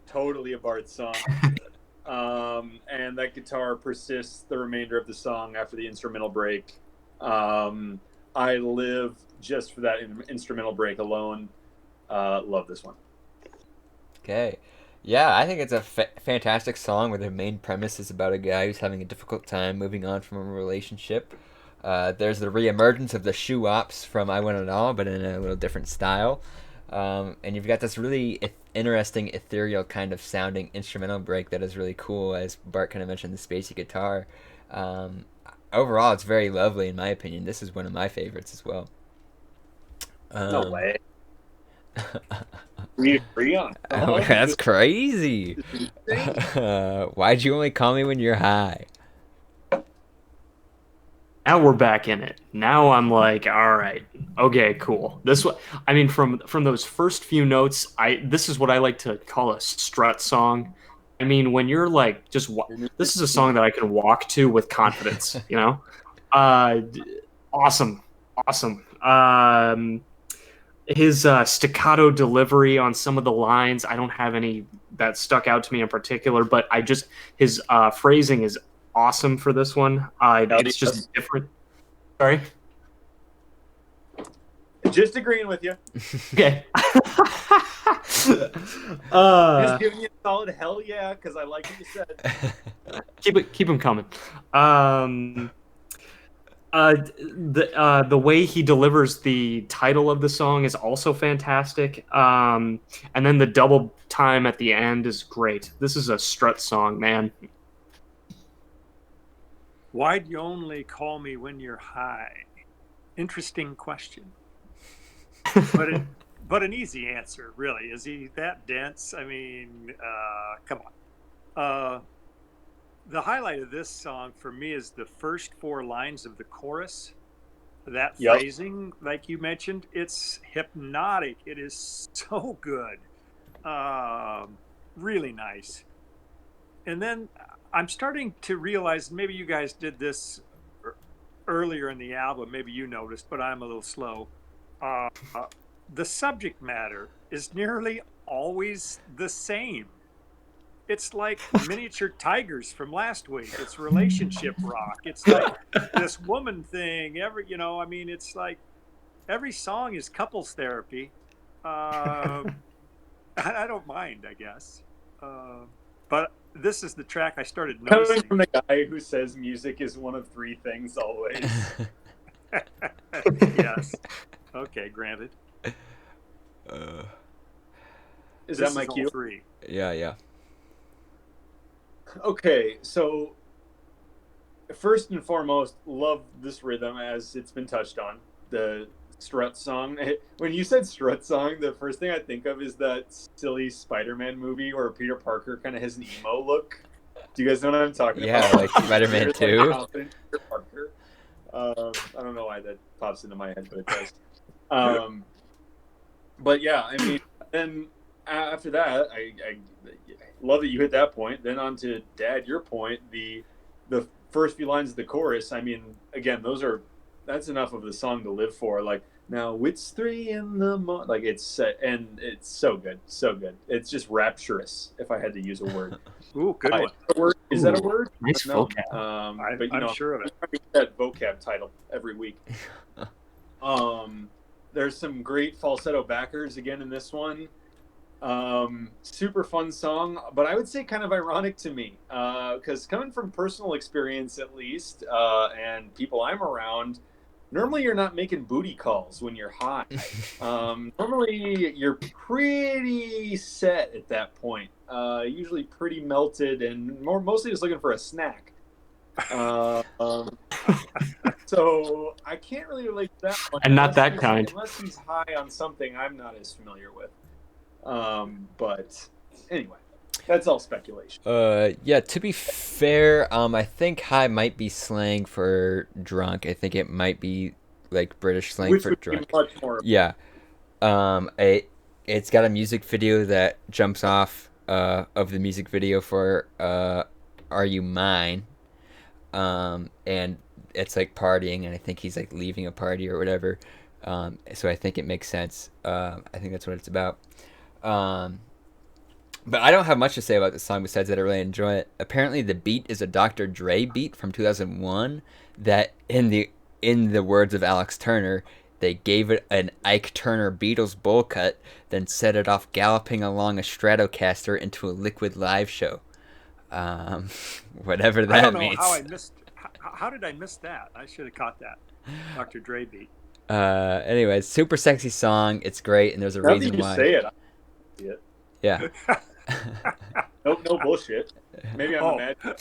And that guitar persists the remainder of the song after the instrumental break. I live just for that instrumental break alone. Love this one. Okay. Yeah, I think it's a fantastic song where the main premise is about a guy who's having a difficult time moving on from a relationship. There's the reemergence of the shoe ops from I Want It All, but in a little different style. And you've got this really interesting, ethereal kind of sounding instrumental break that is really cool, as Bart kind of mentioned, the spacey guitar. Um, Overall, it's very lovely, in my opinion. This is one of my favorites as well. No Um, way. We agree on. Oh, that's crazy. Why'd you only call me when you're high? Now we're back in it. Now I'm like, all right, okay, cool. I mean, from those first few notes, this is what I like to call a strut song. I mean, when you're like this is a song that I can walk to with confidence. You know, awesome, awesome. His staccato delivery on some of the lines, I don't have any that stuck out to me in particular, but his phrasing is awesome for this one. It's just different. Sorry. Just agreeing with you. Okay. Just giving you a solid hell yeah, because I like what you said. Keep them coming. The way he delivers the title of the song is also fantastic. And then the double time at the end is great. This is a strut song, man. Why'd you only call me when you're high? Interesting question. But an easy answer, really. Is he that dense? I mean, come on. The highlight of this song for me is the first 4 lines of the chorus. That phrasing, like you mentioned, it's hypnotic. It is so good. Really nice. And then I'm starting to realize, maybe you guys did this earlier in the album, maybe you noticed, but I'm a little slow. The subject matter is nearly always the same. It's like miniature tigers from last week. It's relationship rock. It's like this woman thing. It's like every song is couples therapy. I don't mind, I guess. But this is the track I started noticing. Coming from the guy who says music is one of 3 things always. Yes. Okay, granted. Is This that my all cue? 3. Yeah. Okay, so first and foremost, love this rhythm as it's been touched on. The strut song. When you said strut song, the first thing I think of is that silly Spider-Man movie where Peter Parker kind of has an emo look. Do you guys know what I'm talking about? Yeah, like Spider-Man 2. Confident Peter Parker. I don't know why that pops into my head, but it does. But yeah, I mean, then after that, I love that you hit that point. Then on to Dad, your point, the first few lines of the chorus. I mean, again, that's enough of the song to live for. Like, now it's 3 in the morning. Like, it's so good, so good. It's just rapturous, if I had to use a word. Ooh, good one. Is that a word? Nice No. vocab. But I'm sure of it. I get that vocab title every week. There's some great falsetto backers again in this one. Super fun song, but I would say kind of ironic to me, because coming from personal experience at least, and people I'm around, normally you're not making booty calls when you're high. Normally you're pretty set at that point, usually pretty melted and mostly just looking for a snack. So I can't really relate to that one. And not that kind. Unless he's high on something I'm not as familiar with. But anyway, that's all speculation. Yeah, to be fair, I think high might be slang for drunk. I think it might be like British slang Which for would drunk. be much more. Yeah. It's got a music video that jumps off of the music video for Are You Mine? And it's like partying, and I think he's like leaving a party or whatever. So I think it makes sense. I think that's what it's about. But I don't have much to say about this song besides that I really enjoy it. Apparently, the beat is a Dr. Dre beat from 2001 that, in the words of Alex Turner, They gave it an Ike Turner Beatles bowl cut, then set it off galloping along a Stratocaster into a Liquid live show. Um, Whatever I that don't know means. how I missed. How did I miss that? I should have caught that. Dr. Dre beat. Anyways, super sexy song. It's great, and there's a Now that reason you why. say it, I see it. Yeah. No bullshit. Maybe I'm Oh. imagining.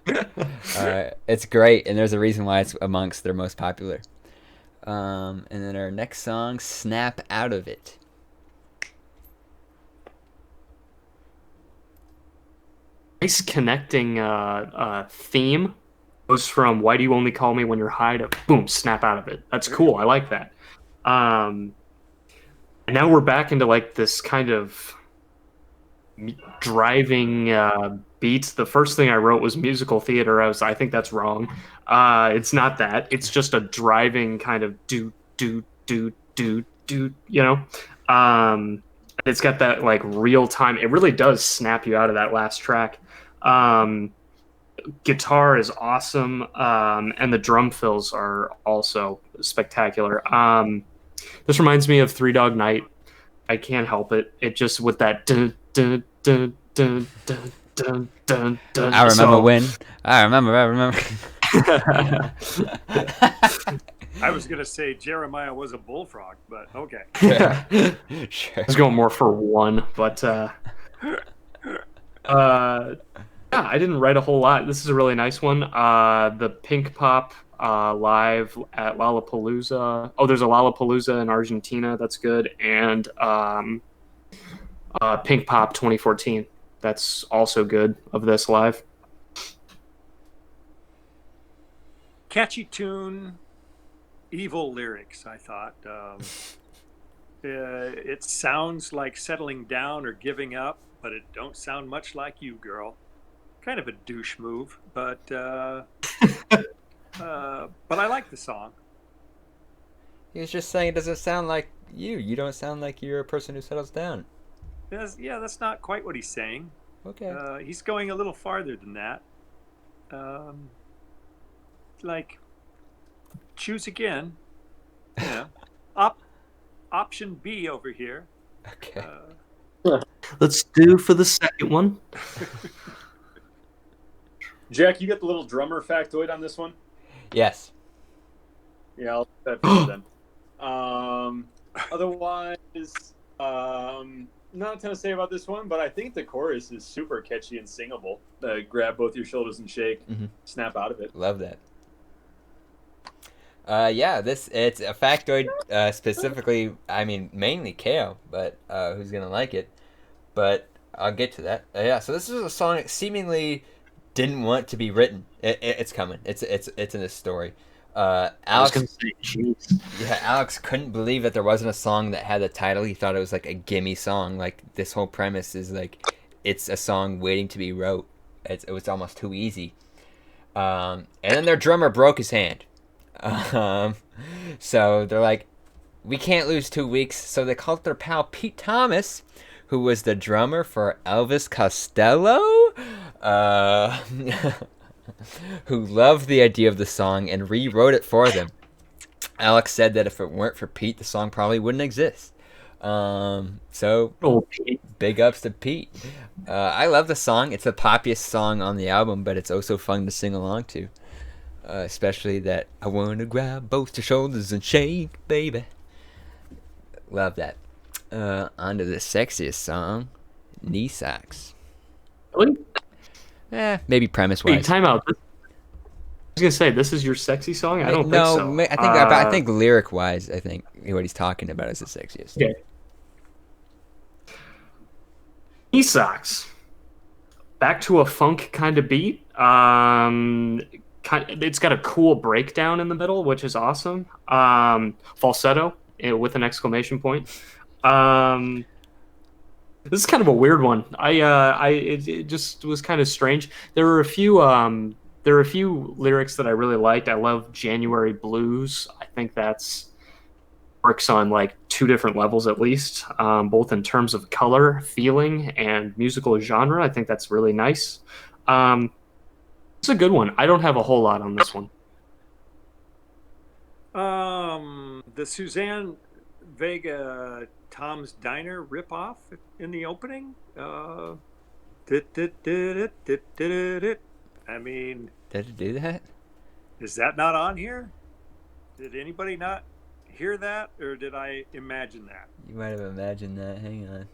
Okay. It's great, and there's a reason why it's amongst their most popular. And then our next song, Snap Out of It. Nice connecting theme. Goes from "Why do you only call me when you're high" to boom, snap out of it. That's cool. I like that. And now we're back into like this kind of driving beats. The first thing I wrote was musical theater. I think that's wrong. It's not that. It's just a driving kind of do do do do do. You know, it's got that like real time. It really does snap you out of that last track. Guitar is awesome, and the drum fills are also spectacular. This reminds me of Three Dog Night. I can't help it. It just with that dun dun dun dun dun dun dun dun. I remember when. I remember. I was gonna say Jeremiah was a bullfrog, but okay. Sure. I was going more for one, but yeah, I didn't write a whole lot. This is a really nice one. The Pink Pop live at Lollapalooza. Oh, there's a Lollapalooza in Argentina. That's good. And Pink Pop 2014. That's also good of this live. Catchy tune, evil lyrics. I thought it sounds like settling down or giving up, but it don't sound much like you, girl. Kind of a douche move, but I like the song. He was just saying it doesn't sound like you. You don't sound like you're a person who settles down. That's not quite what he's saying. Okay. He's going a little farther than that. Like, choose again. You know, option B over here. Okay. Let's do for the second one. Jack, you got the little drummer factoid on this one? Yes. Yeah, I'll let that for you then. Otherwise, not a ton to say about this one, but I think the chorus is super catchy and singable. Grab both your shoulders and shake, snap out of it. Love that. Yeah, it's a factoid specifically. I mean, mainly Kale, but who's gonna like it? But I'll get to that. Yeah, so this is a song that seemingly didn't want to be written. It's coming. It's in this story. Alex, Alex couldn't believe that there wasn't a song that had a title. He thought it was like a gimme song. Like this whole premise is like it's a song waiting to be wrote. It was almost too easy. And then their drummer broke his hand. So they're like, we can't lose 2 weeks. So they called their pal Pete Thomas, who was the drummer for Elvis Costello, who loved the idea of the song and rewrote it for them. Alex said that if it weren't for Pete, the song probably wouldn't exist. So big ups to Pete. I love the song. It's the poppiest song on the album, but it's also fun to sing along to. Especially that I want to grab both your shoulders and shake, baby. Love that. On to the sexiest song, Knee Socks. Really? Maybe premise-wise. Hey, time out. I was gonna say this is your sexy song. I don't think so. I think lyric-wise, I think what he's talking about is the sexiest. Okay. Knee Socks. Back to a funk kind of beat. It's got a cool breakdown in the middle, which is awesome. Falsetto with an exclamation point. This is kind of a weird one. It just was kind of strange. There were a few lyrics that I really liked. I love January Blues. I think that's works on like 2 different levels at least, both in terms of color, feeling, and musical genre. I think that's really nice. It's a good one. I don't have a whole lot on this one. The Suzanne Vega Tom's Diner ripoff in the opening. I mean, Did it do that? is that not on here? Did anybody not hear that, or did I imagine that? You might have imagined that. Hang on.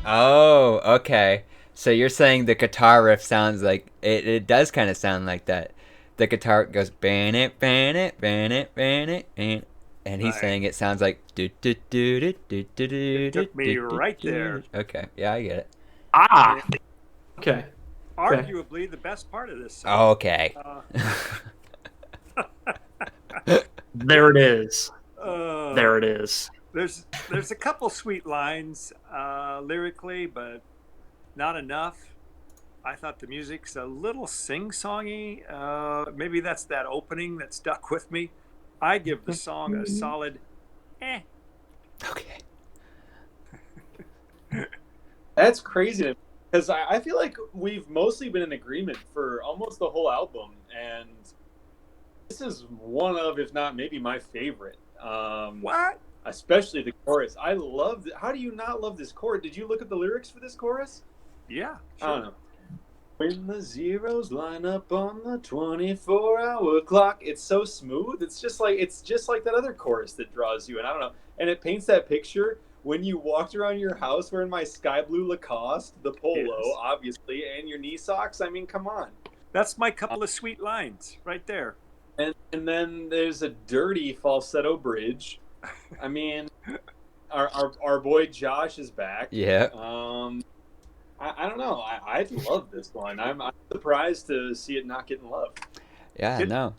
Oh, okay. So you're saying the guitar riff sounds like it does kind of sound like that. The guitar goes ban it, ban it, ban it, ban it, and he's Right. saying it sounds like do do do do do do do. It took me right there. Okay, yeah, I get it. Ah, okay. Arguably the best part of this song. Okay. There it is. Uh, There it is. There's a couple sweet lines lyrically, but not enough. I thought the music's a little sing-songy. Maybe that's that opening that stuck with me. I give the song a solid eh. Okay. That's crazy because I feel like we've mostly been in agreement for almost the whole album, and this is one of, if not maybe my favorite. What? Especially the chorus. I love. How do you not love this chorus? Did you look at the lyrics for this chorus? Yeah. I don't know. When the zeros line up on the 24-hour clock, it's so smooth. It's just like that other chorus that draws you in. I don't know, and it paints that picture when you walked around your house wearing my sky blue Lacoste, the polo, Yes. obviously, and your knee socks. I mean, come on. That's my couple of sweet lines right there. And then there's a dirty falsetto bridge. I mean, our boy Josh is back. Yeah. I don't know. I love this one. I'm surprised to see it not getting love. Yeah. No.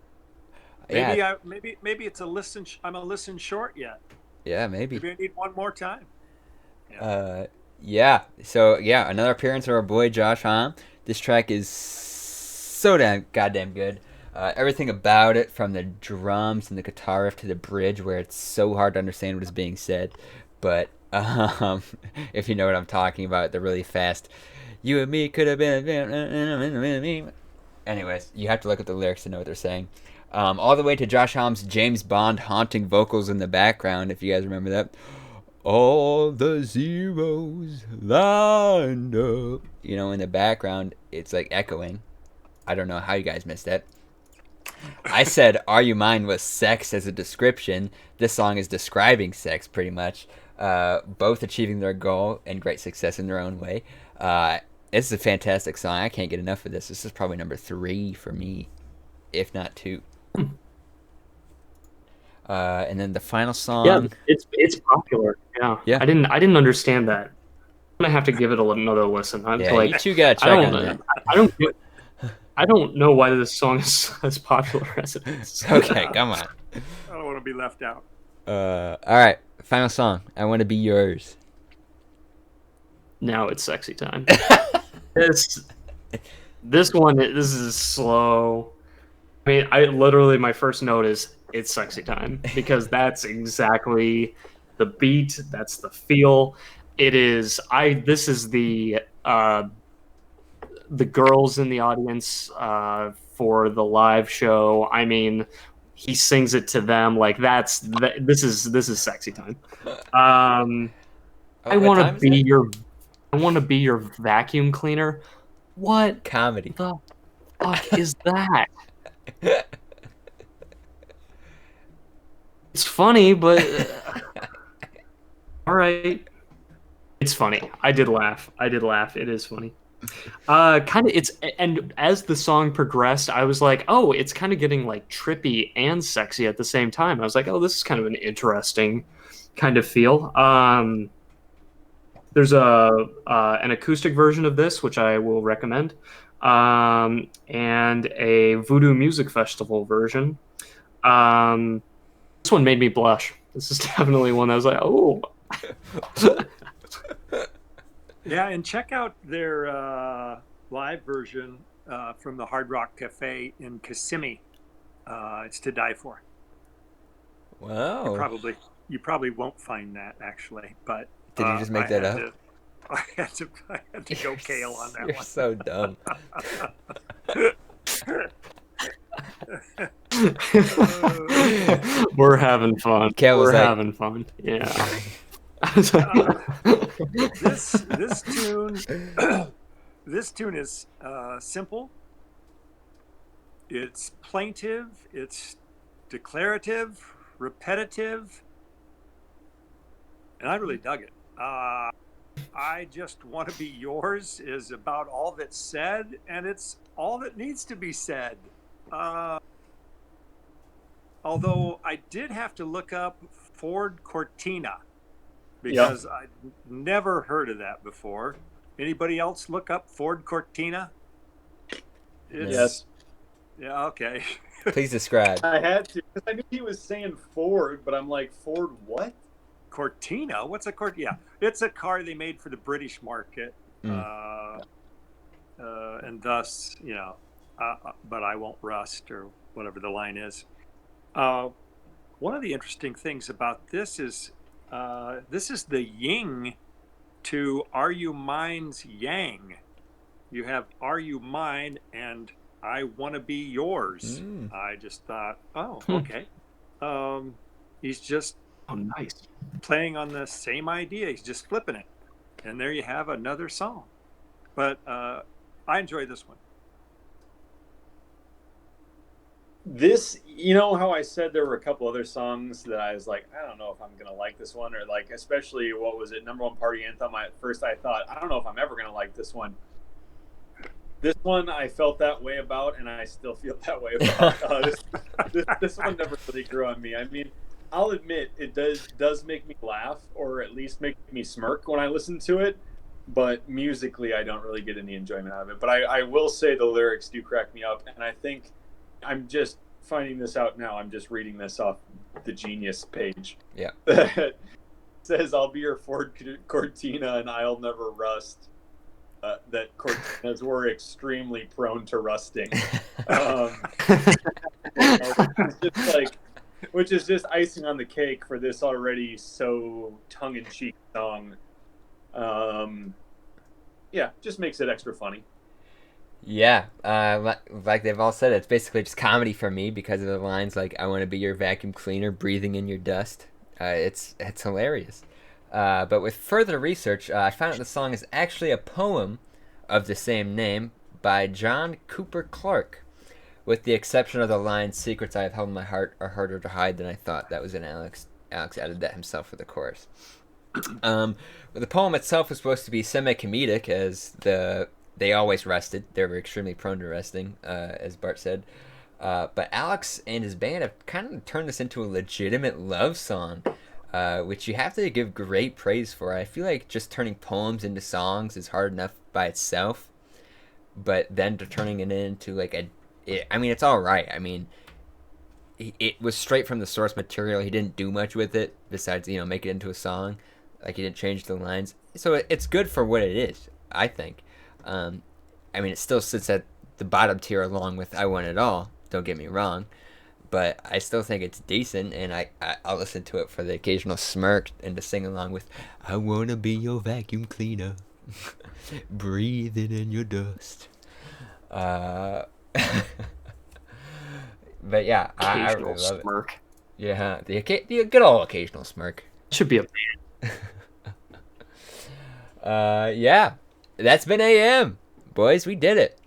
Maybe Yeah. maybe it's a listen. I'm a listen short yet. Yeah. Maybe. Maybe I need one more time. Yeah. So yeah, another appearance of our boy Josh Homme. This track is so damn goddamn good. Everything about it, from the drums and the guitar riff to the bridge, where it's so hard to understand what is being said, but if you know what I'm talking about, the really fast. You and me could have been. Anyways, you have to look at the lyrics to know what they're saying. All the way to Josh Homme's James Bond haunting vocals in the background, if you guys remember that. All the zeros lined up. You know, in the background, it's like echoing. I don't know how you guys missed that. I said, Are You Mine was sex as a description. This song is describing sex, pretty much. Both achieving their goal and great success in their own way. It's a fantastic song. I can't get enough of this. This is probably number 3 for me, if not 2. And then the final song. Yeah, it's popular. Yeah. Yeah. I didn't understand that. I'm gonna have to give it another listen. I'm Yeah, like, you two gotta check on that. I don't know why this song is as popular as it is. Okay, come on. I don't want to be left out. All right, final song. I Want to Be Yours. Now it's sexy time. this is slow. I mean, my first note is it's sexy time, because that's exactly the beat, that's the feel. It is this is the girls in the audience for the live show. I mean, he sings it to them like this is sexy time. I want to be your vacuum cleaner. What Comedy. the fuck is that? It's funny, but all right. It's funny. I did laugh. It is funny. And as the song progressed, I was like, oh, it's kind of getting like trippy and sexy at the same time. I was like, oh, this is kind of an interesting kind of feel. There's an acoustic version of this, which I will recommend, and a Voodoo Music Festival version. This one made me blush. This is definitely one that was like, oh. Yeah, and check out their live version from the Hard Rock Cafe in Kissimmee. It's to die for. Wow. You probably won't find that, actually. But Did you just make that up? I had to go kale on that You're one. so dumb. We're having fun. Kel was We're like- having fun. Yeah. This tune this tune is simple. It's plaintive. It's declarative, repetitive, and I really dug it. I just want to be yours is about all that's said, and it's all that needs to be said. Although I did have to look up Ford Cortina because I'd never heard of that before. Anybody else look up Ford Cortina? Yes. Yeah, okay. Please describe. I had to because I knew he was saying Ford, but I'm like, Ford what? Cortina? What's a Cortina? Yeah, it's a car they made for the British market. And thus, but I won't rust or whatever the line is. One of the interesting things about this is the yin to Are You Mine's yang. You have Are You Mine and I Want to Be Yours. I just thought, oh, okay. He's just nice. playing on the same idea. He's just flipping it. And there you have another song. But I enjoy this one. This, you know how I said there were a couple other songs that I was like, I don't know if I'm going to like this one, or like, especially, what was it, Number One Party Anthem. At first I thought, I don't know if I'm ever going to like this one. This one I felt that way about, and I still feel that way about. This one never really grew on me. I mean, I'll admit it does make me laugh, or at least make me smirk when I listen to it, but musically I don't really get any enjoyment out of it. But I will say the lyrics do crack me up, and I think I'm just finding this out now. I'm just reading this off the Genius page. Yeah. It says, I'll be your Ford Cortina and I'll never rust. That Cortinas were extremely prone to rusting. Which is just icing on the cake for this already so tongue-in-cheek song. Yeah, just makes it extra funny. Yeah, like they've all said, it's basically just comedy for me because of the lines like "I want to be your vacuum cleaner, breathing in your dust." It's hilarious. But with further research, I found out the song is actually a poem of the same name by John Cooper Clarke, with the exception of the line "Secrets I have held in my heart are harder to hide than I thought." That was in Alex. Alex added that himself for the chorus. The poem itself was supposed to be semi-comedic, as they always rusted. They were extremely prone to rusting, as Bart said. But Alex and his band have kind of turned this into a legitimate love song, which you have to give great praise for. I feel like just turning poems into songs is hard enough by itself, but then to turning it into like it's all right. I mean, it was straight from the source material. He didn't do much with it besides, make it into a song. Like, he didn't change the lines. So it's good for what it is, I think. It still sits at the bottom tier along with I Want It All, don't get me wrong, but I still think it's decent, and I'll listen to it for the occasional smirk and to sing along with I wanna be your vacuum cleaner, breathing in your dust. But yeah, I really love smirk. it. Yeah, the good old occasional smirk. Should be a yeah, that's been AM, boys. We did it.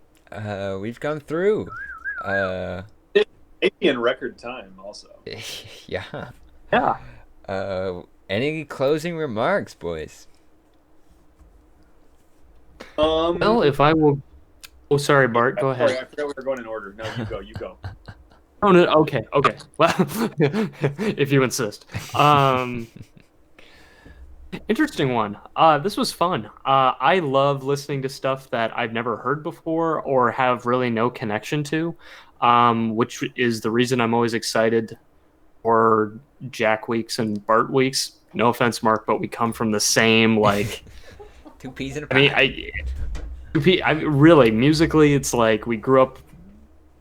We've gone through. Maybe in record time, also. Yeah. Yeah. Any closing remarks, boys? Well, if I will. Oh, sorry, Bart. Go ahead. Sorry, I forgot we were going in order. No, you go. Oh no. Okay. Well, if you insist. Interesting one. This was fun. I love listening to stuff that I've never heard before or have really no connection to, which is the reason I'm always excited for Jack Weeks and Bart Weeks. No offense, Mark, but we come from the same, like... Two peas in a pod. Really, musically, it's like we grew up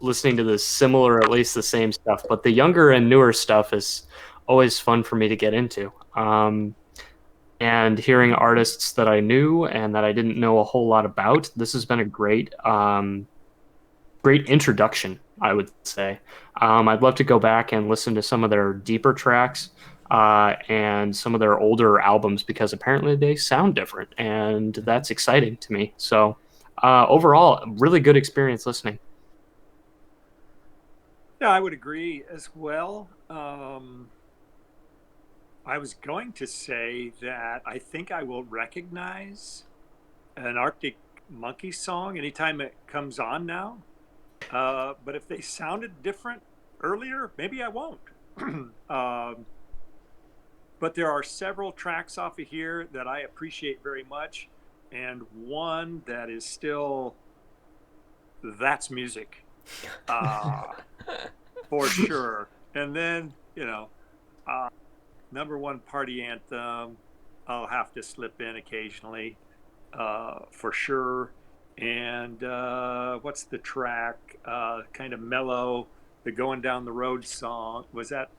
listening to this similar, at least the same stuff, but the younger and newer stuff is always fun for me to get into. And hearing artists that I knew and that I didn't know a whole lot about, this has been a great introduction I would say. I'd love to go back and listen to some of their deeper tracks and some of their older albums because apparently they sound different, and that's exciting to me. So overall, really good experience listening. Yeah, I would agree as well. I was going to say that I think I will recognize an Arctic Monkey song anytime it comes on now. But if they sounded different earlier, maybe I won't. um, but there are several tracks off of here that I appreciate very much, and one that is still that's music, uh, for sure. And then uh, number one party anthem, I'll have to slip in occasionally, for sure. And what's the track? Kind of mellow, the "Going Down the Road" song. Was that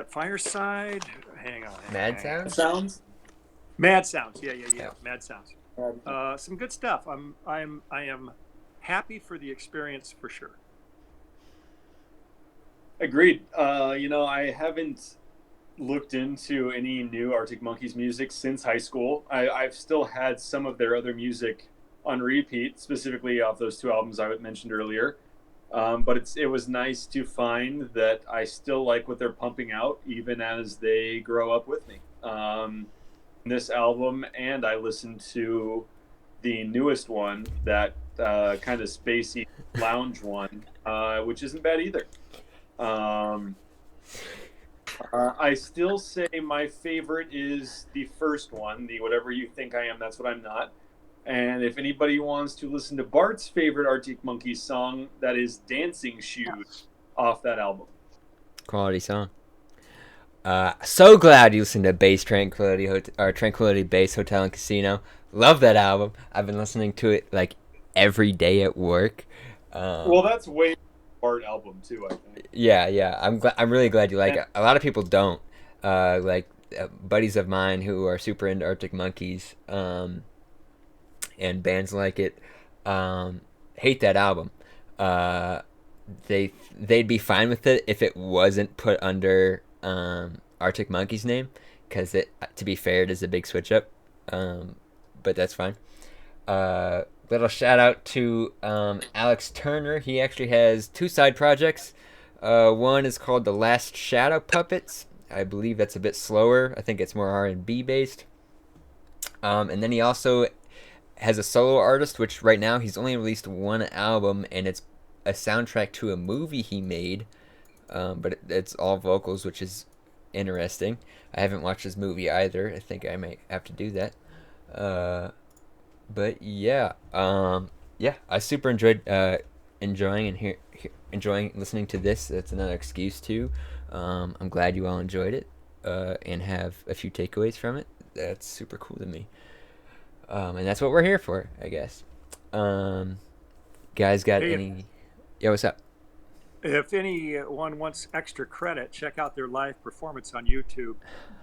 Fireside? Hang on. Mad Sounds? Sounds. Mad Sounds. Yeah. Yeah. Mad Sounds. Some good stuff. I am happy for the experience for sure. Agreed. I haven't looked into any new Arctic Monkeys music since high school. I've still had some of their other music on repeat, specifically off those two albums I mentioned earlier. But it was nice to find that I still like what they're pumping out, even as they grow up with me. This album, and I listened to the newest one, that kind of spacey lounge one, which isn't bad either. I still say my favorite is the first one, the "Whatever You Think I Am, That's What I'm Not." And if anybody wants to listen to Bart's favorite Arctic Monkeys song, that is "Dancing Shoes" off that album. Quality song. So glad you listened to Tranquility Base Hotel and Casino. Love that album. I've been listening to it like every day at work. Well, that's way Bart album too, I think. Yeah. I'm really glad you like it. A lot of people don't. Buddies of mine who are super into Arctic Monkeys, and bands like it, hate that album. They'd be fine with it if it wasn't put under Arctic Monkeys name, because to be fair, it is a big switch up. But that's fine. Little shout out to Alex Turner. He actually has 2 side projects. One is called The Last Shadow Puppets. I believe that's a bit slower. I think it's more R&B based. And then he also has a solo artist, which right now he's only released 1 album, and it's a soundtrack to a movie he made. But it's all vocals, which is interesting. I haven't watched this movie either. I think I might have to do that. But yeah, I super enjoyed enjoying listening to this. That's another excuse too. I'm glad you all enjoyed it, and have a few takeaways from it. That's super cool to me. And that's what we're here for, I guess. Guys, got any? Yeah, what's up? If anyone wants extra credit, check out their live performance on YouTube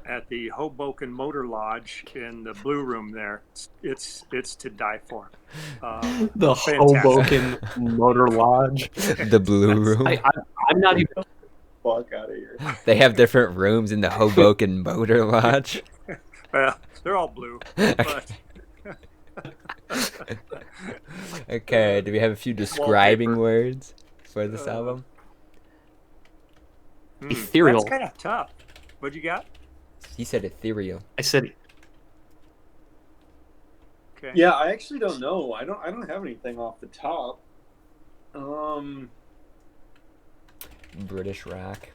at the Hoboken Motor Lodge in the Blue Room there. It's to die for. The fantastic. Hoboken Motor Lodge. The Blue Room. I'm not even. Fuck out of here. They have different rooms in the Hoboken Motor Lodge. Well, they're all blue. But Okay, do we have a few describing words for this album? Ethereal. That's kind of tough. What you got? He said ethereal. I said Okay. Yeah, I actually don't know. I don't have anything off the top. British rock.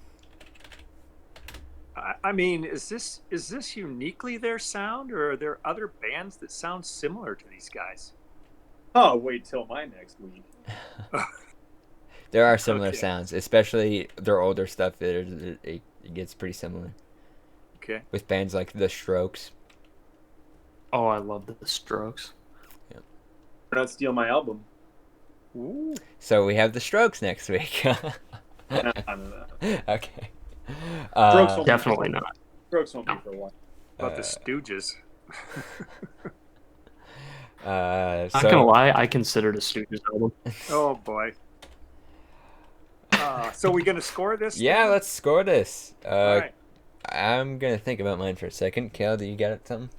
I mean, is this uniquely their sound, or are there other bands that sound similar to these guys? Oh, wait till my next week. There are similar Okay. sounds, especially their older stuff. It gets pretty similar Okay. with bands like The Strokes. Oh, I love the Strokes. Do not steal my album. Ooh. So we have The Strokes next week. No. Okay. Strokes won't Definitely not. Strokes won't be for a while. About the Stooges. Not gonna So lie, I considered a Stooges album. Oh boy. So we gonna score this? yeah, then? let's score this. All right. I'm gonna think about mine for a second. Cal, do you got something?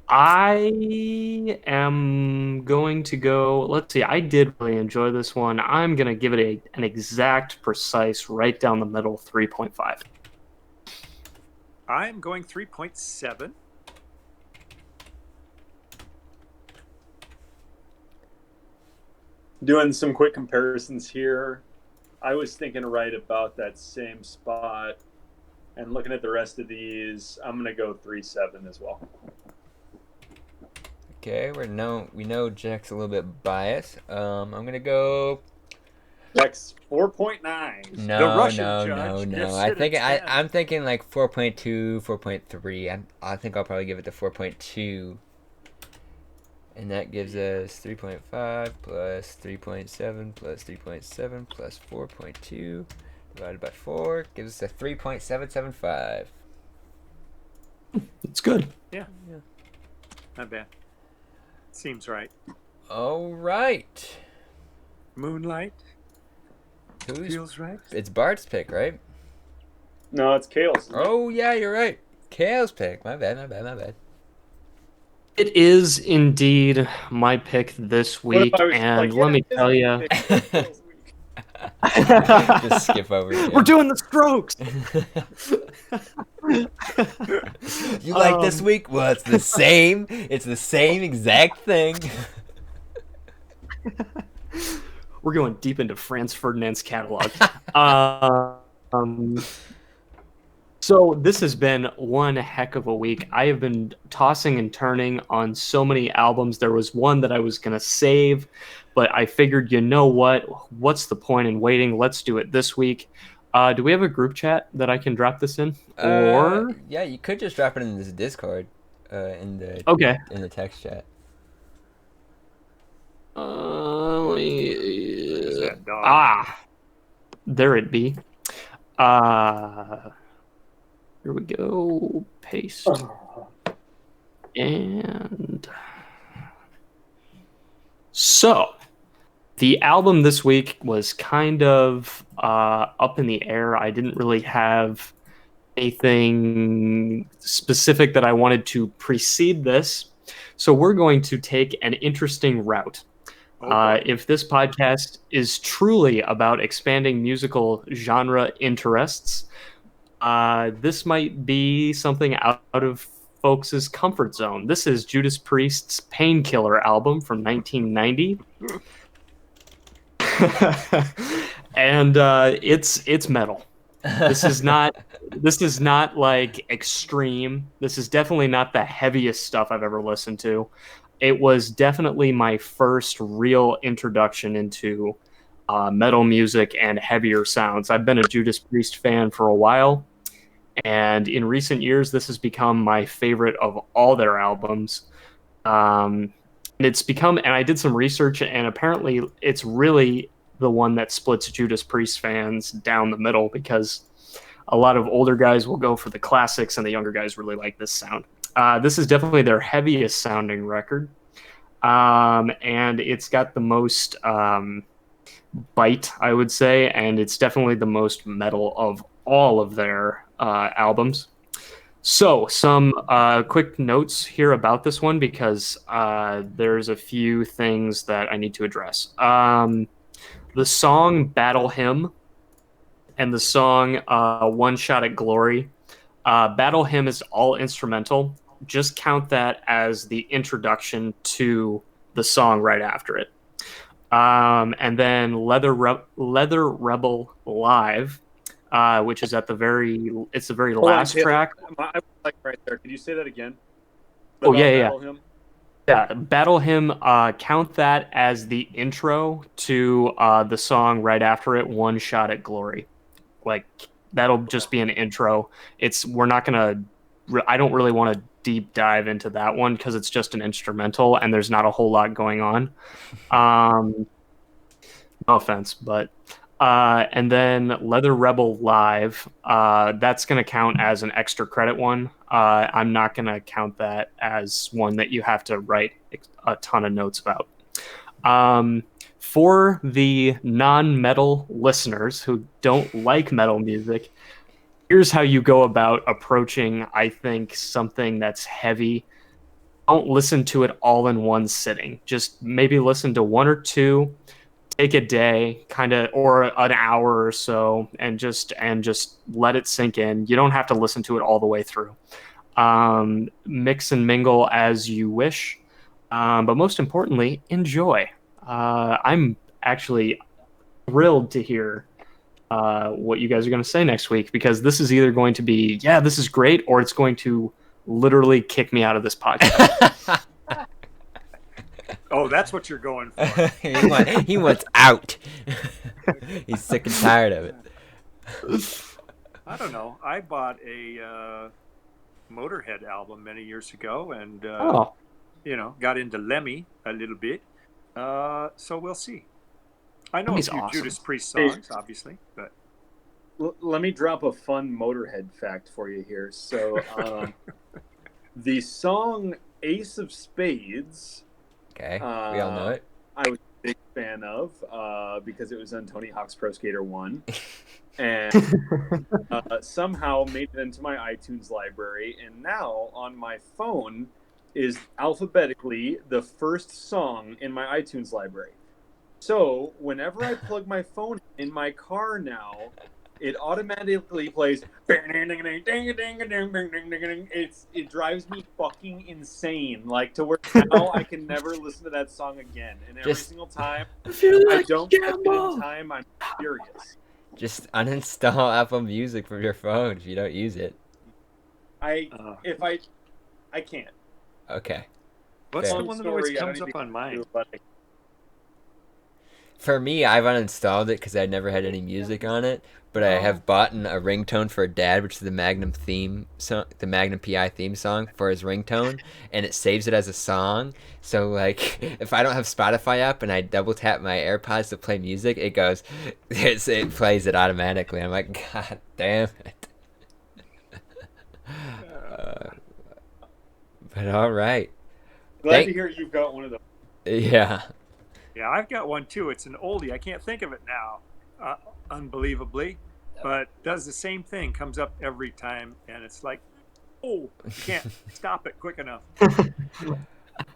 I am going to go. Let's see. I did really enjoy this one. I'm gonna give it an exact, precise, right down the middle 3.5. I'm going 3.7. Doing some quick comparisons here. I was thinking right about that same spot. And looking at the rest of these, I'm gonna go 3.7 as well. Okay, we know Jack's a little bit biased. I'm gonna go. That's 4.9. No, Russian no, judge no, gives no. it a 10. I'm thinking like 4.2, 4.3. I think I'll probably give it the 4.2. And that gives us 3.5 plus 3.7 plus 3.7 plus 4.2 divided by 4 gives us a 3.775. It's good. Not bad. Seems right. All right. Moonlight Who's feels right. It's Bart's pick, right? No, it's Kale's. Oh yeah, you're right. Kale's pick. My bad. It is indeed my pick this What if week, I was and like, let me it is tell my you, pick, it's Kale's week. Just skip over it. we're doing the Strokes. You like this Um, week? Well, it's the same. It's the same exact thing. We're going deep into Franz Ferdinand's catalog. Um, so this has been one heck of a week. I have been tossing and turning on so many albums. There was one that I was going to save, but I figured, you know what? What's the point in waiting? Let's do it this week. Do we have a group chat that I can drop this in? Or Yeah, you could just drop it in this Discord, in the okay. text chat. Where's that dog? There it be. Here we go. Paste. And so the album this week was kind of up in the air. I didn't really have anything specific that I wanted to precede this. So we're going to take an interesting route. If this podcast is truly about expanding musical genre interests, this might be something out of folks' comfort zone. This is Judas Priest's Painkiller album from 1990. And it's metal. This is not like extreme. This is definitely not the heaviest stuff I've ever listened to. It was definitely my first real introduction into metal music and heavier sounds. I've been a Judas Priest fan for a while, and in recent years, this has become my favorite of all their albums. And it's become, and I did some research, and apparently it's really the one that splits Judas Priest fans down the middle, because a lot of older guys will go for the classics, and the younger guys really like this sound. This is definitely their heaviest sounding record, and it's got the most bite, I would say, and it's definitely the most metal of all of their albums. So, some quick notes here about this one, because there's a few things that I need to address. The song Battle Hymn and the song One Shot at Glory. Battle Hymn is all instrumental. Just count that as the introduction to the song right after it. And then Leather Rebel Live, which is at the very last track. I was like right there. Could you say that again? Oh, yeah. Battle Hymn? Yeah, Battle Hymn, count that as the intro to the song right after it, One Shot at Glory. Like, that'll just be an intro. I don't really want to deep dive into that one, because it's just an instrumental and there's not a whole lot going on. No offense, but and then Leather Rebel Live, that's going to count as an extra credit one. I'm not going to count that as one that you have to write a ton of notes about. For the non-metal listeners who don't like metal music, here's how you go about approaching, I think, something that's heavy. Don't listen to it all in one sitting. Just maybe listen to one or two, take a day, kind of, or an hour or so, and just let it sink in. You don't have to listen to it all the way through. Mix and mingle as you wish, but most importantly, enjoy. I'm actually thrilled to hear what you guys are going to say next week, because this is either going to be, yeah, this is great, or it's going to literally kick me out of this podcast. Oh, that's what you're going for. He wants out. He's sick and tired of it. I don't know. I bought a Motorhead album many years ago, and got into Lemmy a little bit. So we'll see. I know Lemmy's a few awesome. Judas Priest songs, obviously, but Let me drop a fun Motorhead fact for you here. So, the song "Ace of Spades." Okay, we all know it. I was a big fan of because it was on Tony Hawk's Pro Skater 1. And somehow made it into my iTunes library. And now on my phone is alphabetically the first song in my iTunes library. So whenever I plug my phone in my car now, it automatically plays. It drives me fucking insane. Like, to where now I can never listen to that song again. And every single time I don't get it in time, I'm furious. Just uninstall Apple Music from your phone if you don't use it. I can't. Okay. what's Fair. the one that always comes up on mine? For me, I've uninstalled it because I never had any music on it, but I have bought a ringtone for Dad, which is the Magnum theme song, the Magnum PI theme song for his ringtone, and it saves it as a song. So, like, if I don't have Spotify up and I double tap my AirPods to play music, it goes, it plays it automatically. I'm like, God damn it. But all right. Glad to hear you've got one of those. Yeah. Yeah, I've got one too. It's an oldie. I can't think of it now, unbelievably, but does the same thing. Comes up every time, and it's like, oh, you can't stop it quick enough.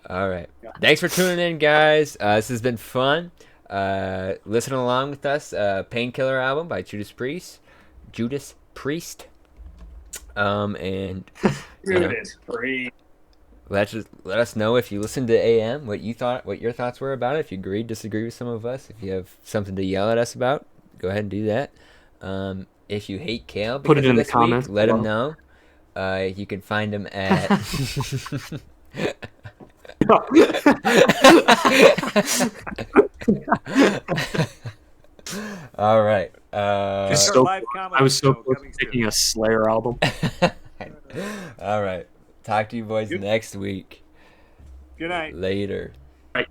All right. Thanks for tuning in, guys. This has been fun. Listen along with us. Painkiller album by Judas Priest. And Judas Priest. let us know if you listened to AM, what your thoughts were about it. If you agreed, disagree with some of us. If you have something to yell at us about, go ahead and do that. If you hate Kale, Put it in the comments. Let him know. You can find him at. All right. I was so close to picking a Slayer album. All right. Talk to you boys next week. Good night. Later. Bye.